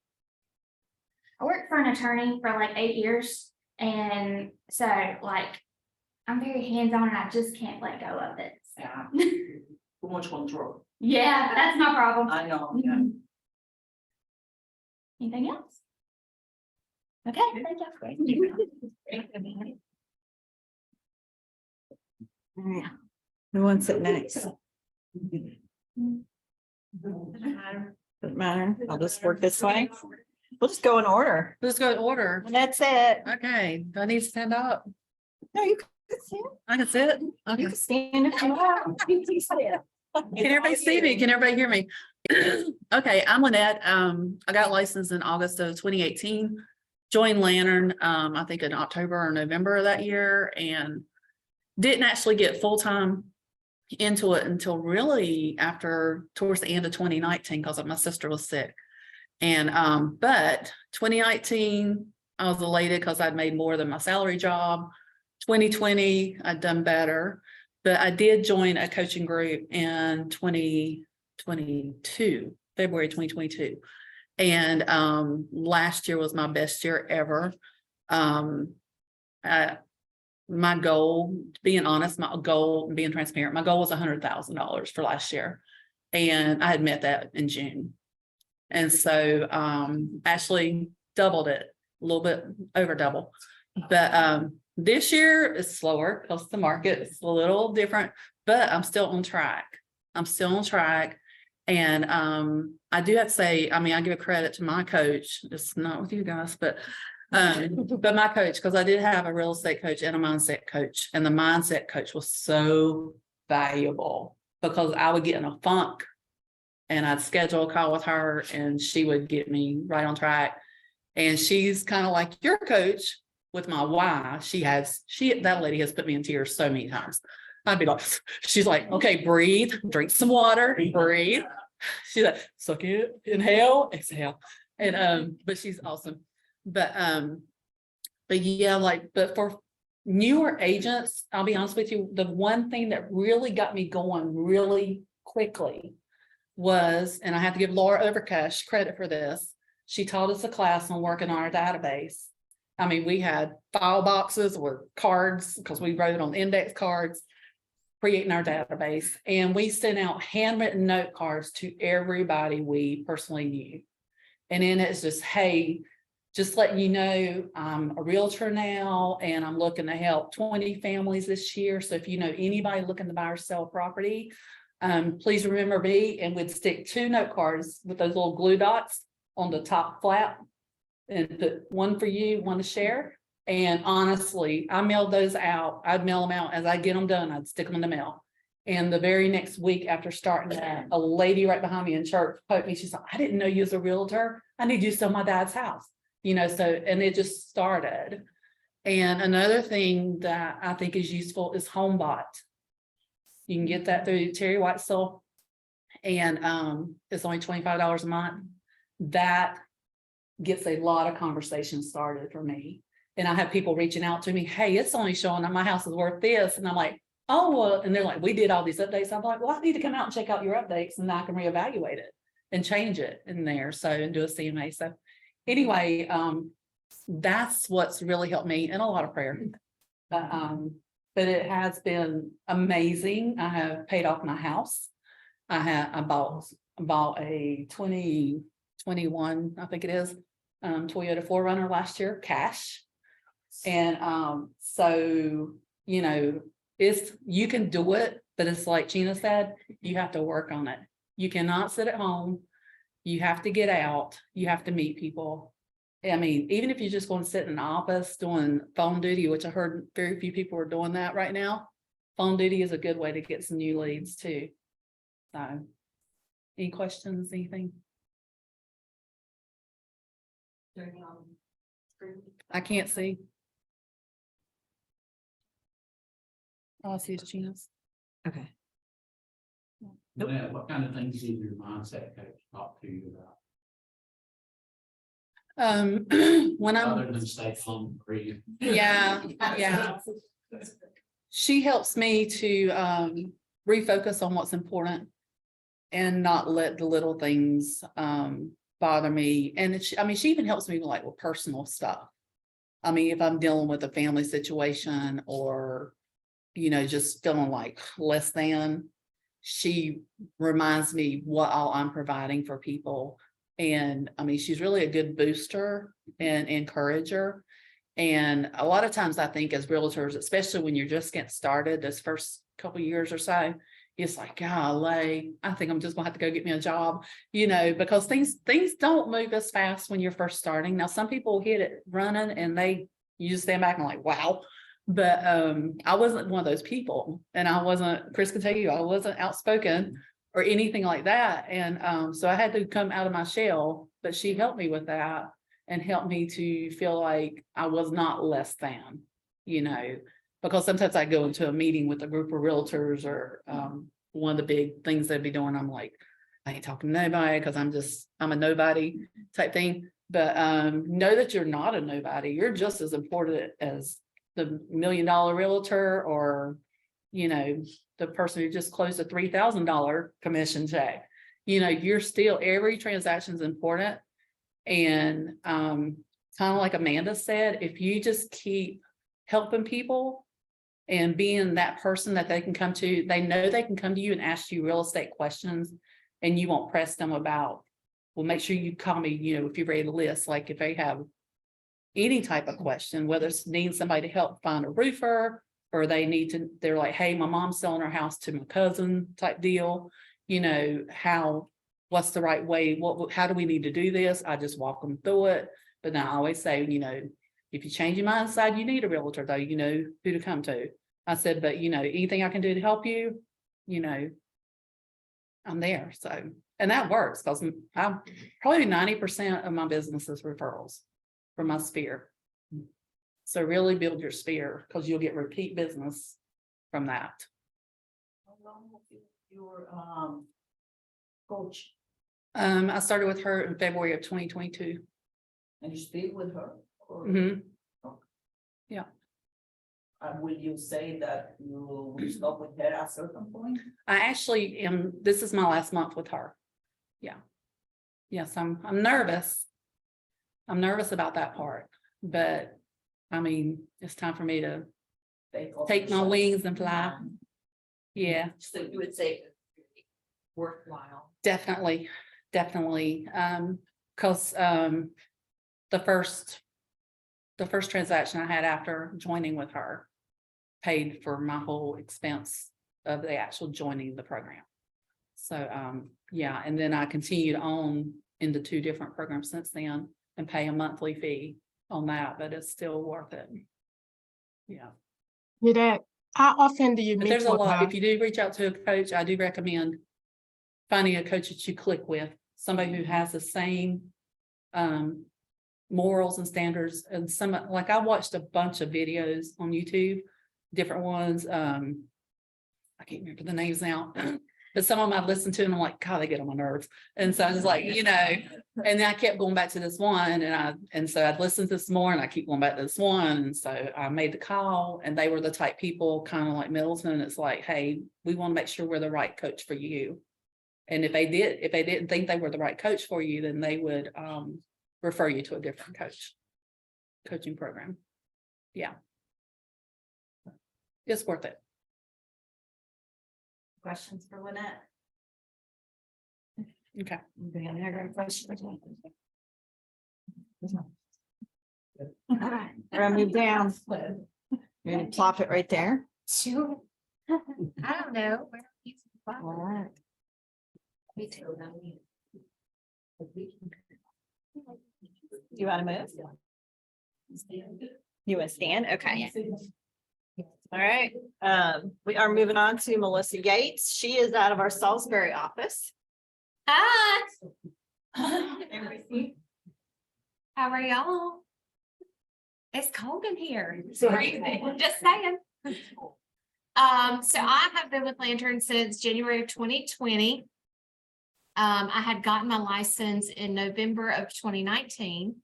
I worked for an attorney for like 8 years. And so like, I'm very hands-on and I just can't let go of it. So. Yeah. Too much control. Yeah, that's my problem. I know, yeah. Mhm. Anything else? Okay, thank you. All right. Who wants it next? Doesn't matter. I'll just work this way. We'll just go in order. Let's go in order. And that's it. Okay, do I need to stand up? No, you can sit. I can sit. You Okay. can stand if you want. You can sit. Can everybody see me? Can everybody hear me? Okay, I'm Lynette. I got licensed in August of 2018. Joined Lantern, I think in October or November of that year, and didn't actually get full-time into it until really towards the end of 2019, because my sister was sick. And but 2019, I was elated because I'd made more than my salary job. 2020, I'd done better, but I did join a coaching group in 2022, February 2022. And last year was my best year ever. My goal, being honest, being transparent, my goal was $100,000 for last year. And I had met that in June. And so actually doubled it, a little bit over double. But this year is slower because the market is a little different, but I'm still on track. And I do have to say, I mean, I give a credit to my coach. It's not with you guys, but my coach, because I did have a real estate coach and a mindset coach, and the mindset coach was so valuable because I would get in a funk and I'd schedule a call with her and she would get me right on track. And she's kind of like your coach with my why. That lady has put me in tears so many times. I'd be like, she's like, okay, breathe, drink some water, breathe. She's like, suck it, inhale, exhale. And but she's awesome. But yeah, but for newer agents, I'll be honest with you, the one thing that really got me going really quickly was, and I have to give Laura Overcash credit for this, she taught us a class on working on our database. I mean, we had file boxes or cards because we wrote on index cards, creating our database, and we sent out handwritten note cards to everybody we personally knew. And then it's just, hey, just letting you know, I'm a realtor now and I'm looking to help 20 families this year. So if you know anybody looking to buy or sell property, please remember me. And we'd stick 2 note cards with those little glue dots on the top flap and put one for you, one to share. And honestly, I mailed those out. I'd mail them out as I get them done. I'd stick them in the mail. And the very next week after starting that, a lady right behind me in church poked me. She's like, I didn't know you was a realtor. I need you to sell my dad's house. You know, so, and it just started. And another thing that I think is useful is HomeBot. You can get that through Terry Whitesell, and it's only $25 a month. That gets a lot of conversations started for me. And I have people reaching out to me, hey, it's only showing that my house is worth this. And I'm like, oh, well, and they're like, we did all these updates. I'm like, well, I need to come out and check out your updates and I can reevaluate it and change it in there. So, and do a CMA. So anyway, that's what's really helped me, and a lot of prayer. But it has been amazing. I have paid off my house. I bought a 2021, I think it is, Toyota 4Runner last year, cash. And so, you know, you can do it, but it's like Gina said, you have to work on it. You cannot sit at home. You have to get out. You have to meet people. I mean, even if you're just going to sit in an office doing phone duty, which I heard very few people are doing that right now, phone duty is a good way to get some new leads too. So, any questions, anything? I can't see. All I see is Gina's. Okay. What kind of things did your mindset coach talk to you about? When I'm Other than stay home, breathe. yeah. She helps me to refocus on what's important and not let the little things bother me. And she even helps me with personal stuff. I mean, if I'm dealing with a family situation or, you know, just feeling like less than, she reminds me what all I'm providing for people. And I mean, she's really a good booster and encourager. And a lot of times I think as realtors, especially when you're just getting started, those first couple of years or so, it's like, golly, I think I'm just gonna have to go get me a job, you know, because things don't move as fast when you're first starting. Now, some people hit it running and you just stand back and like, wow. But I wasn't one of those people, and Chris can tell you, I wasn't outspoken or anything like that. And so I had to come out of my shell, but she helped me with that and helped me to feel like I was not less than, you know, because sometimes I go into a meeting with a group of realtors or one of the big things they'd be doing, I'm like, I ain't talking to nobody because I'm a nobody type thing. But know that you're not a nobody. You're just as important as the $1 million realtor or, you know, the person who just closed a $3,000 commission check. You know, you're still, every transaction is important. And kind of like Amanda said, if you just keep helping people and being that person that they can come to, they know they can come to you and ask you real estate questions, and you won't press them about, well, make sure you call me, you know, if you're ready to list, like if they have any type of question, whether it's needing somebody to help find a roofer, or they're like, hey, my mom's selling her house to my cousin type deal, you know, what's the right way? How do we need to do this? I just walk them through it. But now I always say, you know, if you change your mind, decide you need a realtor, though, you know who to come to. I said, but you know, anything I can do to help you, you know, I'm there. So, and that works because I'm probably 90% of my business is referrals from my sphere. So really build your sphere because you'll get repeat business from that. How long have your coach, I started with her in February of 2022. and you stay with her? Or Mhm. will you say that you will stop with her at a certain point? I actually am, this is my last month with her. Yeah. Yes, I'm nervous. I'm nervous about that part, but I mean, it's time for me to take my wings and fly. Yeah, So you would say worthwhile. definitely, definitely. Cause the first transaction I had after joining with her paid for my whole expense of the actual joining the program. So yeah, and then I continued on into 2 different programs since then and pay a monthly fee on that, but it's still worth it. Yeah, Nadette, how often do you but meet there's a with lot. her? If you do reach out to a coach, I do recommend finding a coach that you click with, somebody who has the same morals and standards. And some, like I watched a bunch of videos on YouTube, different ones. I can't remember the names now, but some of them I've listened to and I'm like, God, they get on my nerves. And so I was like, and then I kept going back to this one and so I'd listened to this more and I keep going back to this one. And so I made the call and they were the type people kind of like Middleton. It's like, hey, we want to make sure we're the right coach for you. And if they didn't think they were the right coach for you, then they would refer you to a different coaching program. Yeah. It's worth it. Questions for Lynette? Okay. Anybody on there got a question? All right, we're gonna move down. You're gonna plop it right there. Sure. I don't know. Where you- All right. Me too. Do you want to move? You want to stand? Okay. All right, we are moving on to Melissa Yates. She is out of our Salisbury office. Hi. How are y'all? It's cold in here. Sorry, just saying. So I have been with Lantern since January of 2020. I had gotten my license in November of 2019.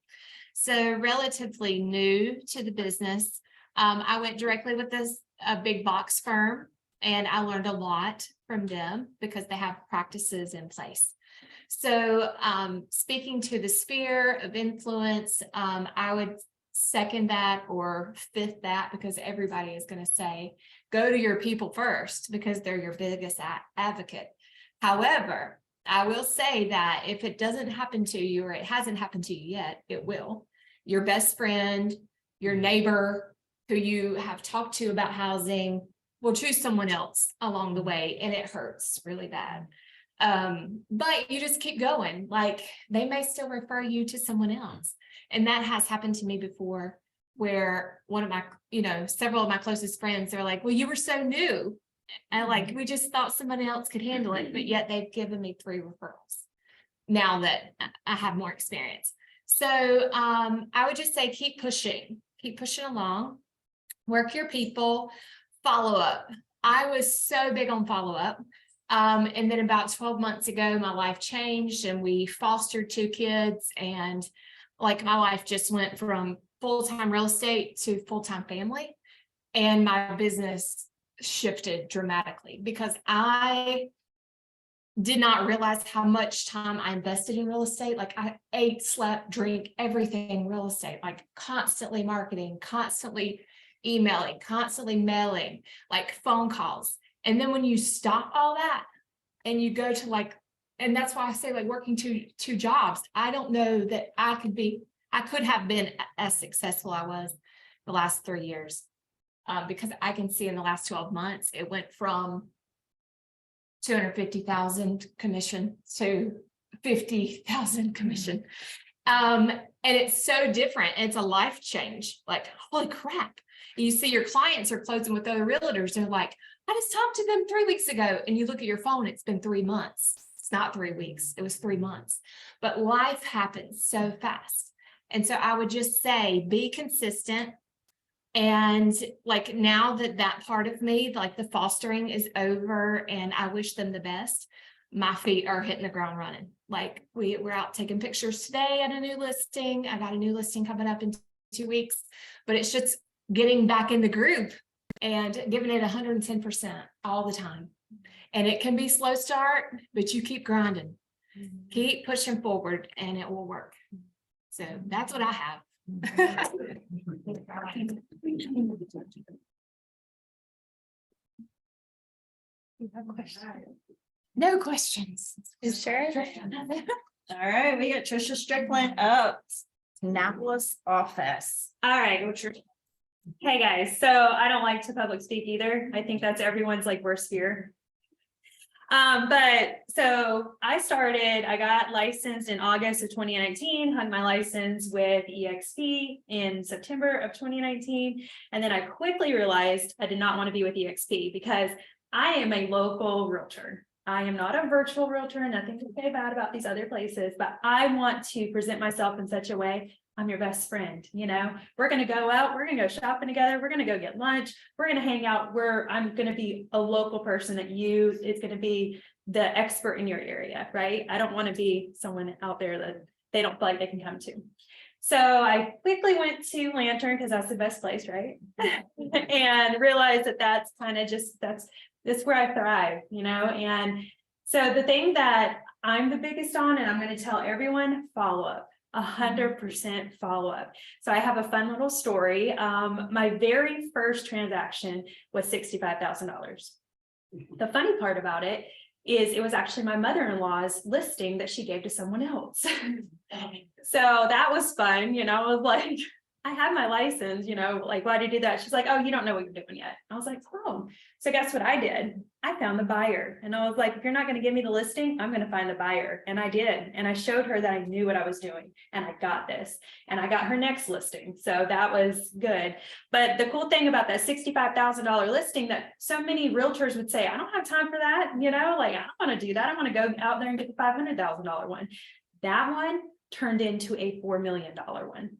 So relatively new to the business. I went directly with a big box firm and I learned a lot from them because they have practices in place. So speaking to the sphere of influence, I would second that or fifth that because everybody is going to say, go to your people first because they're your biggest advocate. However, I will say that if it doesn't happen to you or it hasn't happened to you yet, it will. Your best friend, your neighbor who you have talked to about housing will choose someone else along the way and it hurts really bad. But you just keep going. Like they may still refer you to someone else. And that has happened to me before where one of my, several of my closest friends, they're like, well, you were so new. And like, we just thought somebody else could handle it, but yet they've given me 3 referrals now that I have more experience. So I would just say, keep pushing along, work your people, follow up. I was so big on follow up. And then about 12 months ago, my life changed and we fostered 2 kids. And like my life just went from full-time real estate to full-time family. And my business shifted dramatically because I did not realize how much time I invested in real estate. Like I ate, slept, drink, everything real estate, like constantly marketing, constantly emailing, constantly mailing, like phone calls. And then when you stop all that and you go to and that's why I say like working two jobs, I don't know that I could have been as successful I was the last 3 years. Because I can see in the last 12 months, it went from 250,000 commission to 50,000 commission. And it's so different. It's a life change. Like, holy crap. You see your clients are closing with other realtors. They're like, I just talked to them 3 weeks ago. And you look at your phone, it's been 3 months. It's not 3 weeks. It was 3 months. But life happens so fast. And so I would just say, be consistent. And like now that part of me, like the fostering is over and I wish them the best, my feet are hitting the ground running. Like we're out taking pictures today at a new listing. I got a new listing coming up in 2 weeks, but it's just getting back in the group and giving it 110% all the time. And it can be slow start, but you keep grinding, keep pushing forward and it will work. So that's what I have. No questions. You sure? All right, we got Trisha Strickland up, Annapolis office. All right, go Trish. Hey guys, so I don't like to public speak either. I think that's everyone's like worst fear. But so I got licensed in August of 2019, had my license with EXP in September of 2019. And then I quickly realized I did not want to be with EXP because I am a local realtor. I am not a virtual realtor, nothing to say bad about these other places, but I want to present myself in such a way I'm your best friend. You know, we're going to go out, we're going to go shopping together, we're going to go get lunch, we're going to hang out, I'm going to be a local person that is going to be the expert in your area, right? I don't want to be someone out there that they don't feel like they can come to. So I quickly went to Lantern because that's the best place, right? And realized that that's kind of just, that's where I thrive, you know? And so the thing that I'm the biggest on, and I'm going to tell everyone, follow up. 100% follow up. So I have a fun little story. My very first transaction was $65,000. The funny part about it is it was actually my mother-in-law's listing that she gave to someone else. So that was fun, you know, I was like, I have my license, you know, like, why did you do that? She's like, oh, you don't know what you're doing yet. I was like, oh, so guess what I did? I found the buyer and I was like, if you're not going to give me the listing, I'm going to find the buyer. And I did. And I showed her that I knew what I was doing and I got this and I got her next listing. So that was good. But the cool thing about that $65,000 listing that so many realtors would say, I don't have time for that. You know, like, I don't want to do that. I want to go out there and get the $500,000 one. That one turned into a $4 million one.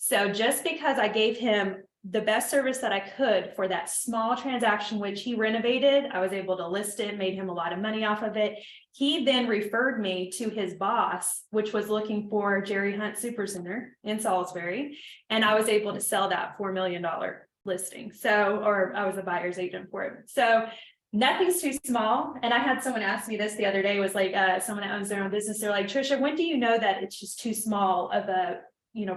So just because I gave him the best service that I could for that small transaction, which he renovated, I was able to list it, made him a lot of money off of it. He then referred me to his boss, which was looking for Jerry Hunt Supercenter in Salisbury. And I was able to sell that $4 million listing. So, or I was a buyer's agent for it. So nothing's too small. And I had someone ask me this the other day, was like, someone that owns their own business. They're like, Trisha, when do you know that it's just too small of a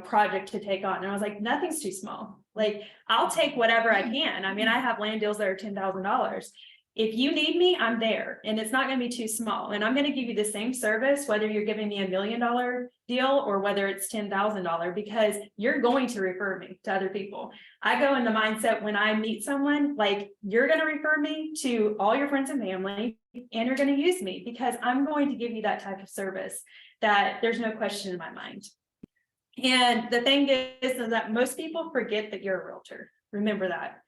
project to take on? And I was like, nothing's too small. Like, I'll take whatever I can. I mean, I have land deals that are $10,000. If you need me, I'm there, and it's not going to be too small. And I'm going to give you the same service, whether you're giving me $1 million deal or whether it's $10,000, because you're going to refer me to other people. I go in the mindset when I meet someone, like, you're going to refer me to all your friends and family, and you're going to use me because I'm going to give you that type of service that there's no question in my mind. And the thing is that most people forget that you're a realtor. Remember that.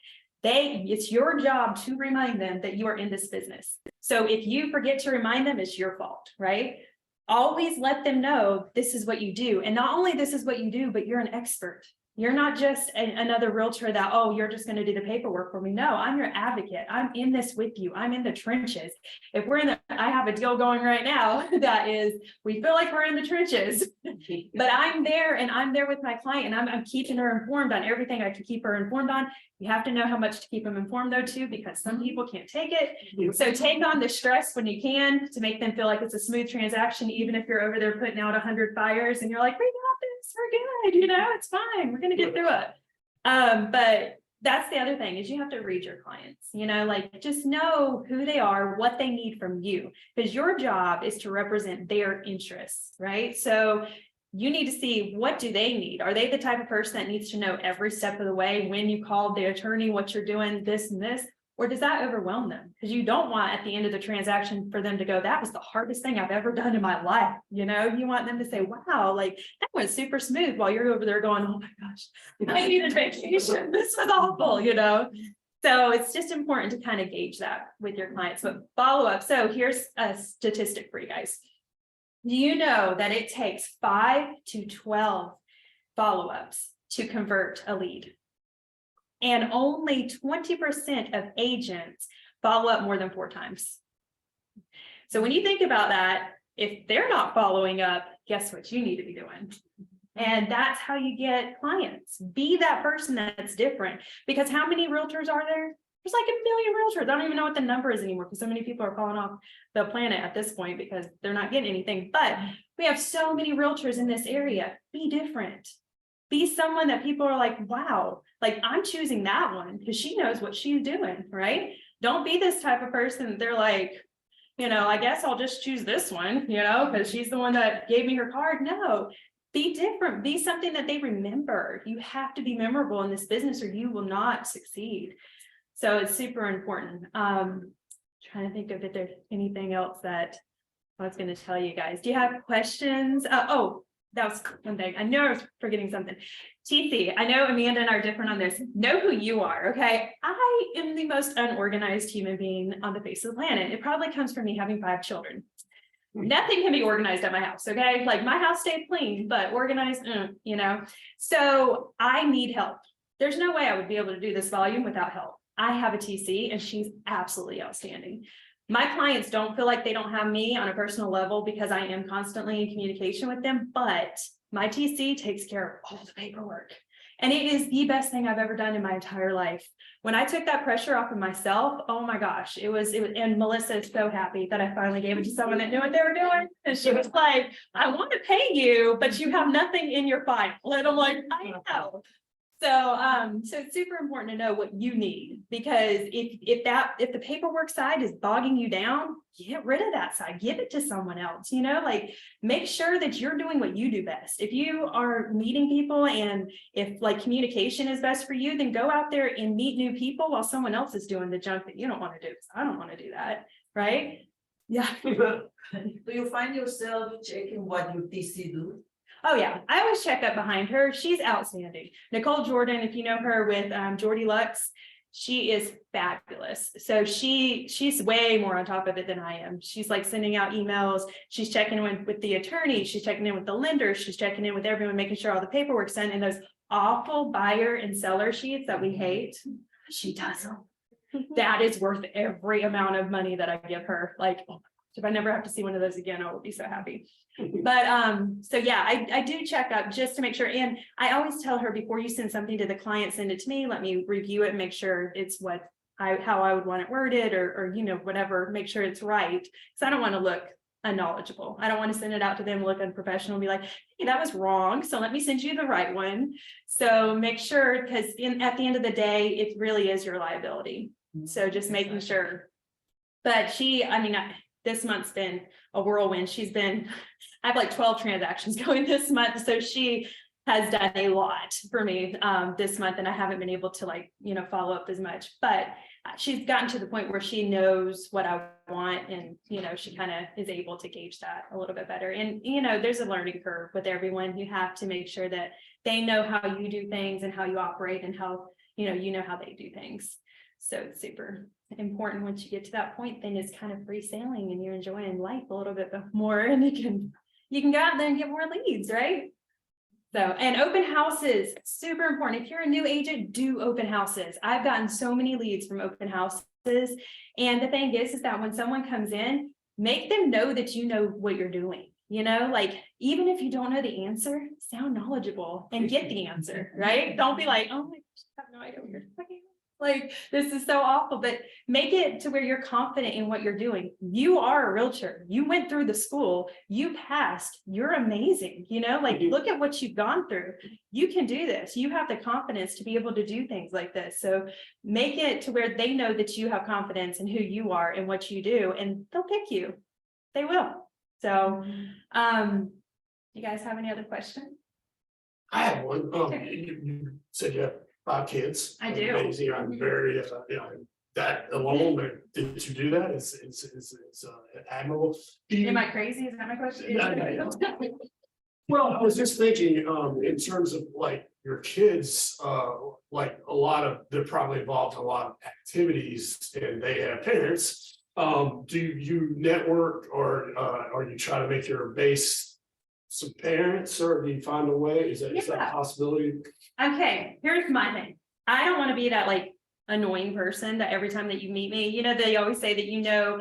It's your job to remind them that you are in this business. So if you forget to remind them, it's your fault, right? Always let them know this is what you do. And not only this is what you do, but you're an expert. You're not just another realtor that, oh, you're just going to do the paperwork for me. No, I'm your advocate. I'm in this with you. I'm in the trenches. If I have a deal going right now that is, we feel like we're in the trenches, but I'm there and I'm there with my client and I'm keeping her informed on everything I can keep her informed on. You have to know how much to keep them informed though too, because some people can't take it. So take on the stress when you can to make them feel like it's a smooth transaction, even if you're over there putting out 100 fires and you're like, we got this, we're good, it's fine, we're gonna get through it. But that's the other thing is you have to read your clients, like just know who they are, what they need from you, because your job is to represent their interests, right? So you need to see, what do they need? Are they the type of person that needs to know every step of the way when you called the attorney, what you're doing, this and this? Or does that overwhelm them? Because you don't want at the end of the transaction for them to go, that was the hardest thing I've ever done in my life. You know, you want them to say, wow, like that went super smooth, while you're over there going, oh my gosh, I need a vacation. This was awful, you know? So it's just important to kind of gauge that with your clients, but follow up. So here's a statistic for you guys. Do you know that it takes 5 to 12 follow-ups to convert a lead? And only 20% of agents follow up more than 4 times. So when you think about that, if they're not following up, guess what you need to be doing? And that's how you get clients. Be that person that's different. Because how many realtors are there? There's like 1 million realtors. I don't even know what the number is anymore, because so many people are falling off the planet at this point because they're not getting anything. But we have so many realtors in this area. Be different. Be someone that people are like, wow, like I'm choosing that one because she knows what she's doing, right? Don't be this type of person that they're like, you know, I guess I'll just choose this one, you know, because she's the one that gave me her card. No, be different. Be something that they remember. You have to be memorable in this business or you will not succeed. So it's super important. Trying to think of if there's anything else that I was going to tell you guys. Do you have questions? Oh, that was one thing. I know I was forgetting something. TC, I know Amanda and I are different on this. Know who you are, okay? I am the most unorganized human being on the face of the planet. It probably comes from me having 5 children. Nothing can be organized at my house, okay? Like my house stayed clean, but organized, you know? So I need help. There's no way I would be able to do this volume without help. I have a TC and she's absolutely outstanding. My clients don't feel like they don't have me on a personal level because I am constantly in communication with them, but my TC takes care of all the paperwork. And it is the best thing I've ever done in my entire life. When I took that pressure off of myself, oh my gosh, it was, and Melissa is so happy that I finally gave it to someone that knew what they were doing. And she was like, I want to pay you, but you have nothing in your file. And I'm like, I know. So it's super important to know what you need, because if the paperwork side is bogging you down, get rid of that side, give it to someone else, you know, like make sure that you're doing what you do best. If you are meeting people and if like communication is best for you, then go out there and meet new people while someone else is doing the junk that you don't want to do. Because I don't want to do that. Right. Yeah. Do you find yourself checking what your TC do? Oh yeah, I always check up behind her. She's outstanding. Nicole Jordan, if you know her with Jordy Lux, she is fabulous. So she's way more on top of it than I am. She's like sending out emails. She's checking in with the attorney. She's checking in with the lender. She's checking in with everyone, making sure all the paperwork's done. And those awful buyer and seller sheets that we hate, she does them. That is worth every amount of money that I give her. Like, oh, if I never have to see one of those again, I will be so happy. But so yeah, I do check up just to make sure. And I always tell her, before you send something to the client, send it to me, let me review it and make sure it's how I would want it worded, or you know, whatever, make sure it's right. Because I don't want to look unknowledgeable. I don't want to send it out to them, look unprofessional, and be like, hey, that was wrong. So let me send you the right one. So make sure, because at the end of the day, it really is your liability. So just making sure. But this month's been a whirlwind. I have like 12 transactions going this month. So she has done a lot for me this month, and I haven't been able to follow up as much, but she's gotten to the point where she knows what I want, and, she kind of is able to gauge that a little bit better. And, there's a learning curve with everyone. You have to make sure that they know how you do things and how you operate and how, how they do things. So it's super important once you get to that point, then it's kind of free sailing and you're enjoying life a little bit more, and you can go out there and get more leads, right? So, and open houses, super important. If you're a new agent, do open houses. I've gotten so many leads from open houses. And the thing is that when someone comes in, make them know that you know what you're doing. Like, even if you don't know the answer, sound knowledgeable and get the answer, right? Don't be like, oh my gosh, I have no idea what you're talking about. Like, this is so awful, but make it to where you're confident in what you're doing. You are a realtor. You went through the school, you passed, you're amazing. Like, look at what you've gone through. You can do this. You have the confidence to be able to do things like this. So make it to where they know that you have confidence in who you are and what you do, and they'll pick you. They will. So, you guys have any other questions? I have one. You said you have 5 kids. I do. Amazing. I'm very, that alone, did you do that? It's admirable. Do you- Am I crazy? Is that my question? Well, I was just thinking, in terms of like your kids, like a lot of, they're probably involved in a lot of activities and they have parents. Do you network or you try to make your base some parents, or do you find a way? Is that a Yeah. possibility? Okay, here's my thing. I don't want to be that like annoying person that every time that you meet me, you know, they always say that, you know,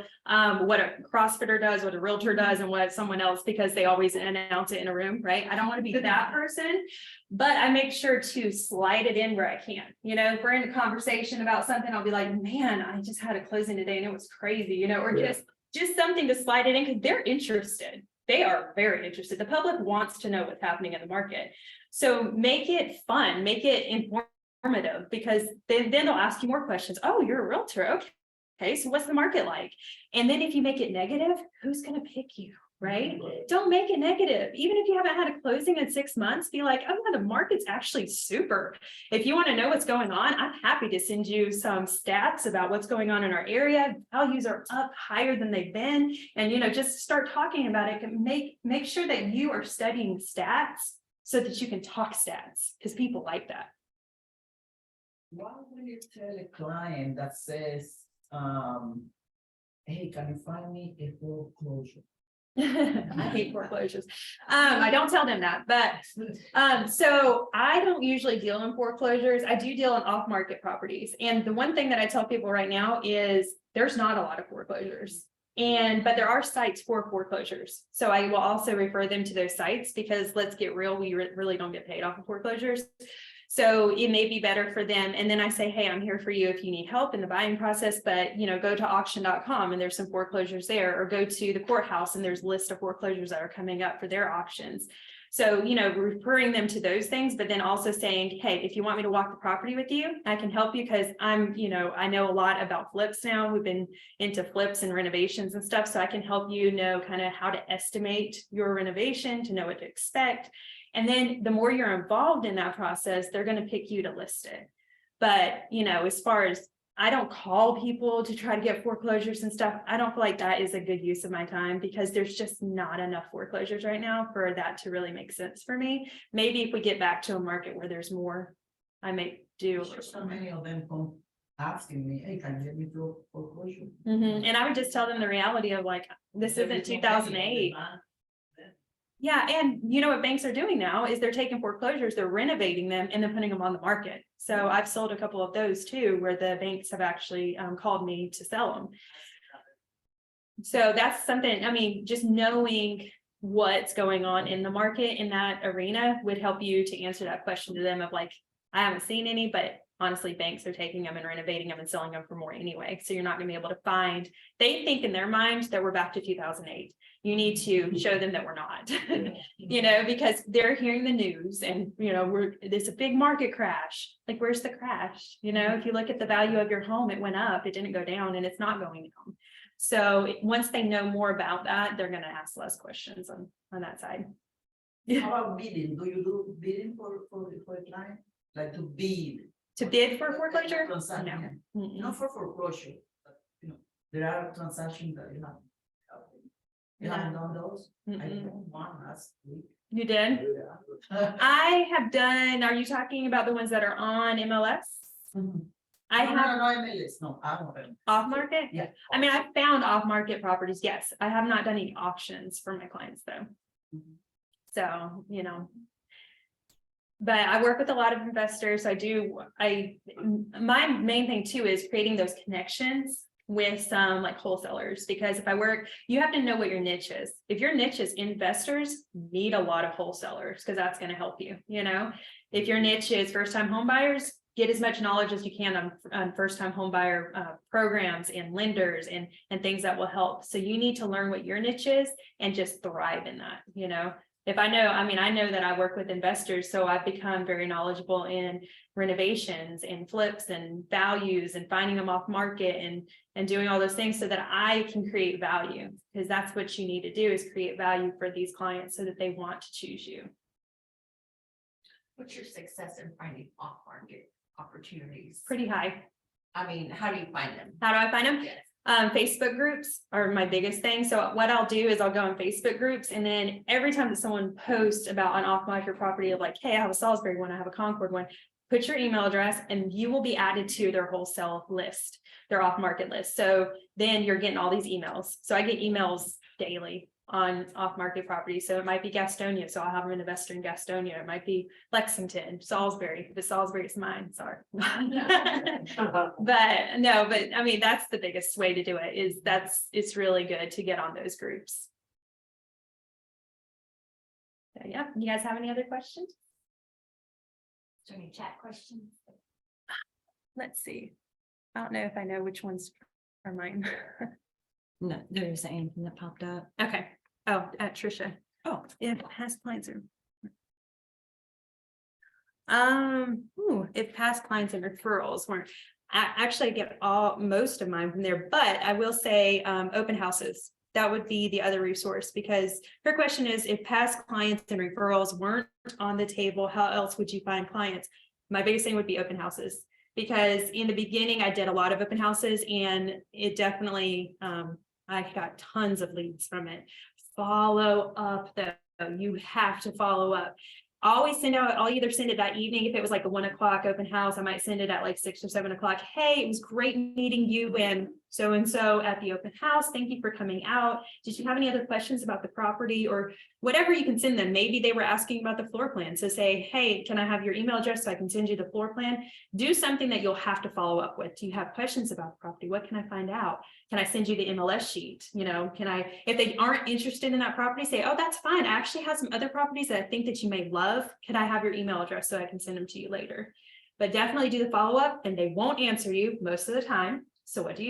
what a CrossFitter does, what a realtor does, and what someone else, because they always announce it in a room, right? I don't want to be that person, but I make sure to slide it in where I can. You know, if we're in a conversation about something, I'll be like, man, I just had a closing today and it was crazy, you know, or Yeah. just something to slide it in because they're interested. They are very interested. The public wants to know what's happening in the market. So make it fun, make it informative, because then they'll ask you more questions. Oh, you're a realtor. Okay, so what's the market like? And then if you make it negative, who's going to pick you, right? Don't make it negative. Even if you haven't had a closing in 6 months, be like, oh, the market's actually super. If you want to know what's going on, I'm happy to send you some stats about what's going on in our area. Values are up higher than they've been. And, you know, just start talking about it and make sure that you are studying stats so that you can talk stats, because people like that. What will you tell a client that says, hey, can you find me a foreclosure? I hate foreclosures. I don't tell them that, but so I don't usually deal in foreclosures. I do deal in off-market properties. And the one thing that I tell people right now is there's not a lot of foreclosures. But there are sites for foreclosures. So I will also refer them to those sites, because let's get real, we really don't get paid off of foreclosures. So it may be better for them. And then I say, hey, I'm here for you if you need help in the buying process, but you know, go to auction.com and there's some foreclosures there, or go to the courthouse and there's a list of foreclosures that are coming up for their auctions. So, you know, referring them to those things, but then also saying, hey, if you want me to walk the property with you, I can help you, because I'm, you know, I know a lot about flips now. We've been into flips and renovations and stuff. So I can help you know kind of how to estimate your renovation, to know what to expect. And then the more you're involved in that process, they're going to pick you to list it. But, you know, as far as, I don't call people to try to get foreclosures and stuff. I don't feel like that is a good use of my time, because there's just not enough foreclosures right now for that to really make sense for me. Maybe if we get back to a market where there's more, I may do. So many of them come asking me, hey, can you get me through foreclosure? And I would just tell them the reality of like, this isn't 2008. Yeah, and you know what banks are doing now is they're taking foreclosures, they're renovating them and then putting them on the market. So I've sold a couple of those too, where the banks have actually called me to sell them. So that's something, I mean, just knowing what's going on in the market in that arena would help you to answer that question to them of like, I haven't seen any, but honestly, banks are taking them and renovating them and selling them for more anyway. So you're not going to be able to find, they think in their mind that we're back to 2008. You need to show them that we're not, you know, because they're hearing the news and, you know, there's a big market crash. Like, where's the crash? You know, if you look at the value of your home, it went up, it didn't go down, and it's not going down. So once they know more about that, they're going to ask less questions on that side. How about bidding? Do you do bidding for a client? Like to bid? To bid for foreclosure? Transaction. No. Not for foreclosure, but you know, there are transactions that you have. You haven't done those? I did one last week. You did? I have done, are you talking about the ones that are on MLS? I have No, MLS, no, I don't. off market. Yeah. I mean, I've found off market properties. Yes, I have not done any auctions for my clients though. So, you know, but I work with a lot of investors. My main thing too is creating those connections with some like wholesalers, because if I work, you have to know what your niche is. If your niche is investors, need a lot of wholesalers, because that's going to help you. You know, if your niche is first-time home buyers, get as much knowledge as you can on first-time home buyer programs and lenders and things that will help. So you need to learn what your niche is and just thrive in that. You know, if I know that I work with investors, so I've become very knowledgeable in renovations and flips and values and finding them off market and doing all those things so that I can create value, because that's what you need to do, is create value for these clients so that they want to choose you. What's your success in finding off-market opportunities? Pretty high. I mean, how do you find them? How do I find them? Yes. Facebook groups are my biggest thing. So what I'll do is I'll go on Facebook groups, and then every time that someone posts about an off-market property of like, hey, I have a Salisbury one, I have a Concord one, put your email address and you will be added to their wholesale list, their off-market list. So then you're getting all these emails. So I get emails daily on off-market properties. So it might be Gastonia. So I'll have an investor in Gastonia. It might be Lexington, Salisbury. If it's Salisbury, it's mine. Sorry. But no, but I mean, that's the biggest way to do it is it's really good to get on those groups. So yeah, you guys have any other questions? Is there any chat questions? Let's see. I don't know if I know which ones are mine. No, there isn't anything that popped up. Okay. Oh, Trisha. Oh, If past clients are. If past clients and referrals weren't, I actually get most of mine from there, but I will say, open houses. That would be the other resource, because her question is, if past clients and referrals weren't on the table, how else would you find clients? My biggest thing would be open houses, because in the beginning I did a lot of open houses, and it definitely, I got tons of leads from it. Follow up though, you have to follow up. Always send out, I'll either send it that evening. If it was like a 1 o'clock open house, I might send it at like 6 or 7 o'clock. Hey, it was great meeting you and so at the open house. Thank you for coming out. Did you have any other questions about the property or whatever you can send them? Maybe they were asking about the floor plan. So say, hey, can I have your email address so I can send you the floor plan? Do something that you'll have to follow up with. Do you have questions about the property? What can I find out? Can I send you the MLS sheet? You know, if they aren't interested in that property, say, oh, that's fine. I actually have some other properties that I think that you may love. Can I have your email address so I can send them to you later? But definitely do the follow-up, and they won't answer you most of the time. So what do?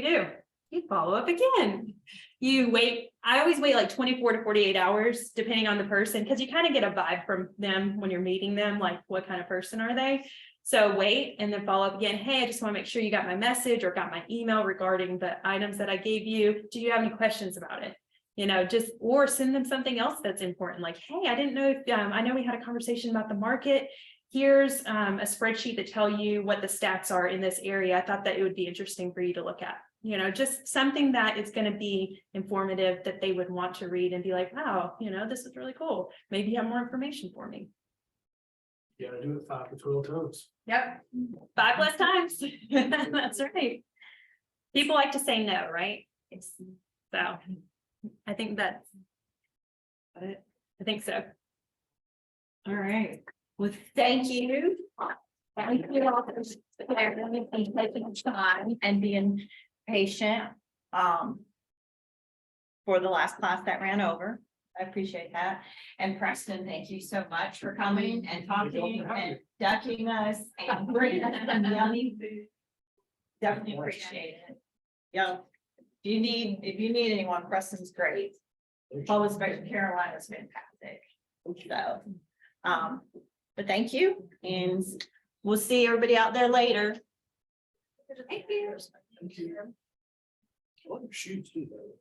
You follow up again. You wait. I always wait like 24 to 48 hours, depending on the person, because you kind of get a vibe from them when you're meeting them, like what kind of person are they? So wait and then follow up again. Hey, I just want to make sure you got my message or got my email regarding the items that I gave you. Do you have any questions about it? You know, or send them something else that's important. Like, hey, I didn't know if, I know we had a conversation about the market. Here's a spreadsheet that tell you what the stats are in this area. I thought that it would be interesting for you to look at, you know, just something that is going to be informative that they would want to read and be like, wow, you know, this is really cool. Maybe you have more information for me. You gotta do it 5 to 12 times. Yep. 5 less times. That's right. People like to say no, right? So I think that's I think so. all right. Well, Thank you. thank you all for taking time and being patient for the last class that ran over. I appreciate that. And Preston, thank you so much for coming and talking and ducking us and bringing us some yummy food. Definitely appreciate it. Yeah. If you need anyone, Preston's great. Always great. Carolina's fantastic. So, but thank you, and we'll see everybody out there later. Thank you. Thank you. What shoes do though?